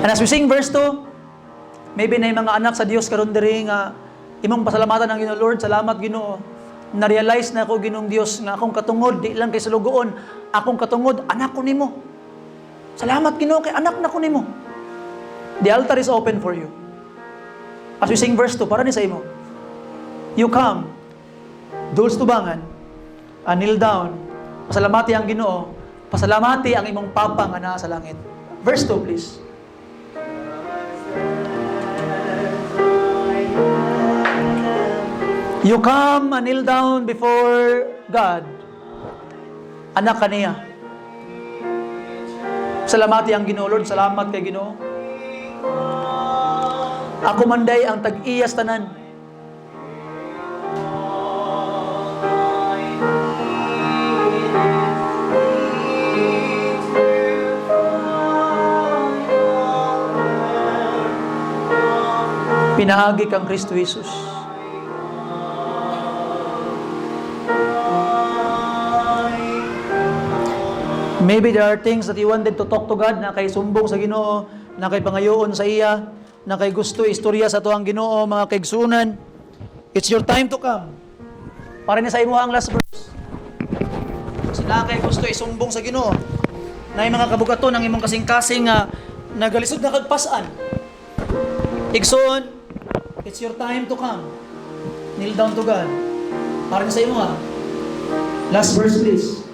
And as we sing verse 2, maybe na yung mga anak sa Dios karon diri nga imong pasalamatan ang Ginoo. Lord, salamat Ginoo. Na-realize na ako Ginoong Dios nga akong katungod di lang kay sa lugoon, akong katungod anak ko nimo. Salamat Ginoo kay anak na ko nimo. The altar is open for you. As we sing verse 2, para ni sa imo. You come, duls tubangan, kneel down, pasalamati ang Ginoo, pasalamati ang imong Papa nga naa sa langit. Verse 2, please. You come and kneel down before God. Anak ka niya. Salamati ang Ginoo, Lord. Salamat kay Ginoo. Ako manday ang tag-iyas tanan. Pinahagi kang Kristo Jesus. Maybe there are things that you wanted to talk to God na kay sumbong sa Ginoo, na kay pangayoon sa iya, na kay gusto istorya sa tuang Ginoo, mga kaigsunan. It's your time to come. Para ni sa imo ang last verse. Kasi na kay gusto isumbong sa Ginoo, na yung mga kabugaton ng imong kasing-kasing nga nagalisod na kagpasan. Igsoon, it's your time to come. Kneel down to God. Para ni sa imo ha. Last verse please.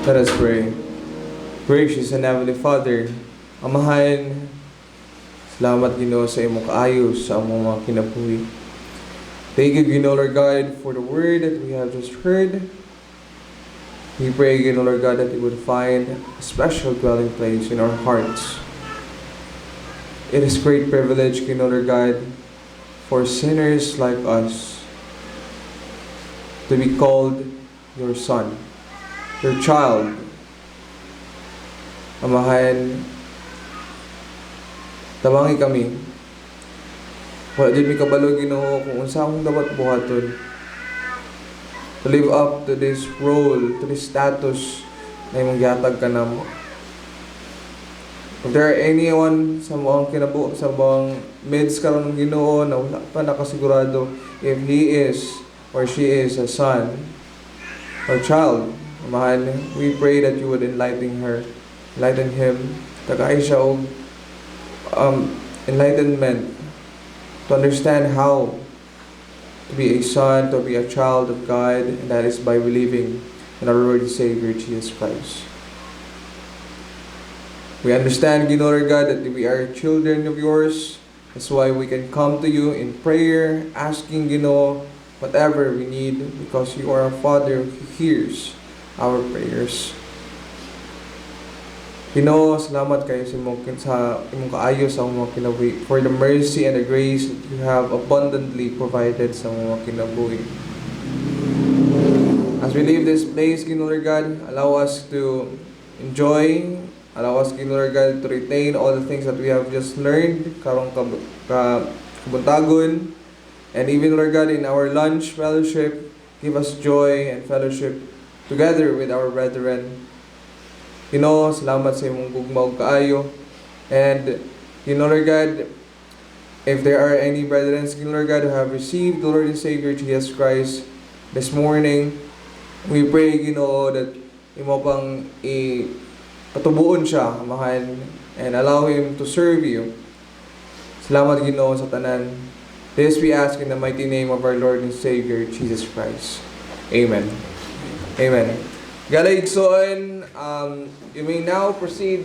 Let us pray. Gracious and Heavenly Father, Amahan, salamat Ginoo sa imong kaayos sa among mga kinabuhi. Thank you, Ginoo Lord God, for the word that we have just heard. We pray, Ginoo Lord God, that it would find a special dwelling place in our hearts. It is great privilege, Ginoo Lord God, for sinners like us to be called your son, your child. Amahan, tabangi kami. Wala dyan may kabalo, Ginoo, kung unsa akong dapat buhaton to live up to this role, to this status na imong gihatag ka namo. If there are anyone sa mga meds karon ng Ginoo na wala pa nakasigurado if he is or she is a son or child, Amahan, we pray that you would enlighten him, tagay siya og enlightenment to understand how to be a son, to be a child of God, and that is by believing in our Lord and Savior Jesus Christ. We understand, Ginoo God, that we are children of yours. That's why we can come to you in prayer, asking, Ginoo, whatever we need, because you are a Father who hears our prayers. Ginoo, salamat kayo sa imong kaayo sa mga kinabuhi, for the mercy and the grace that you have abundantly provided sa mga kinabuhi. As we leave this place, Ginoo Lord God, allow us to enjoy, allow us, Ginoo Lord God, to retain all the things that we have just learned karong kabuntagon, and even, Lord God, in our lunch fellowship, give us joy and fellowship together with our brethren. Ginoo, salamat sa imong gugmaw kaayo. And, Ginoo Lord God, if there are any brethren, Ginoo Lord God, who have received the Lord and Savior Jesus Christ this morning, we pray, Ginoo, that imo pang patubuon siya, amahan, and allow him to serve you. Salamat, Ginoo, sa tanan. This we ask in the mighty name of our Lord and Savior, Jesus Christ. Amen. Amen. Galayigsoon, you may now proceed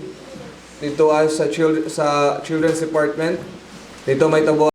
dito sa children's department. Dito may tabo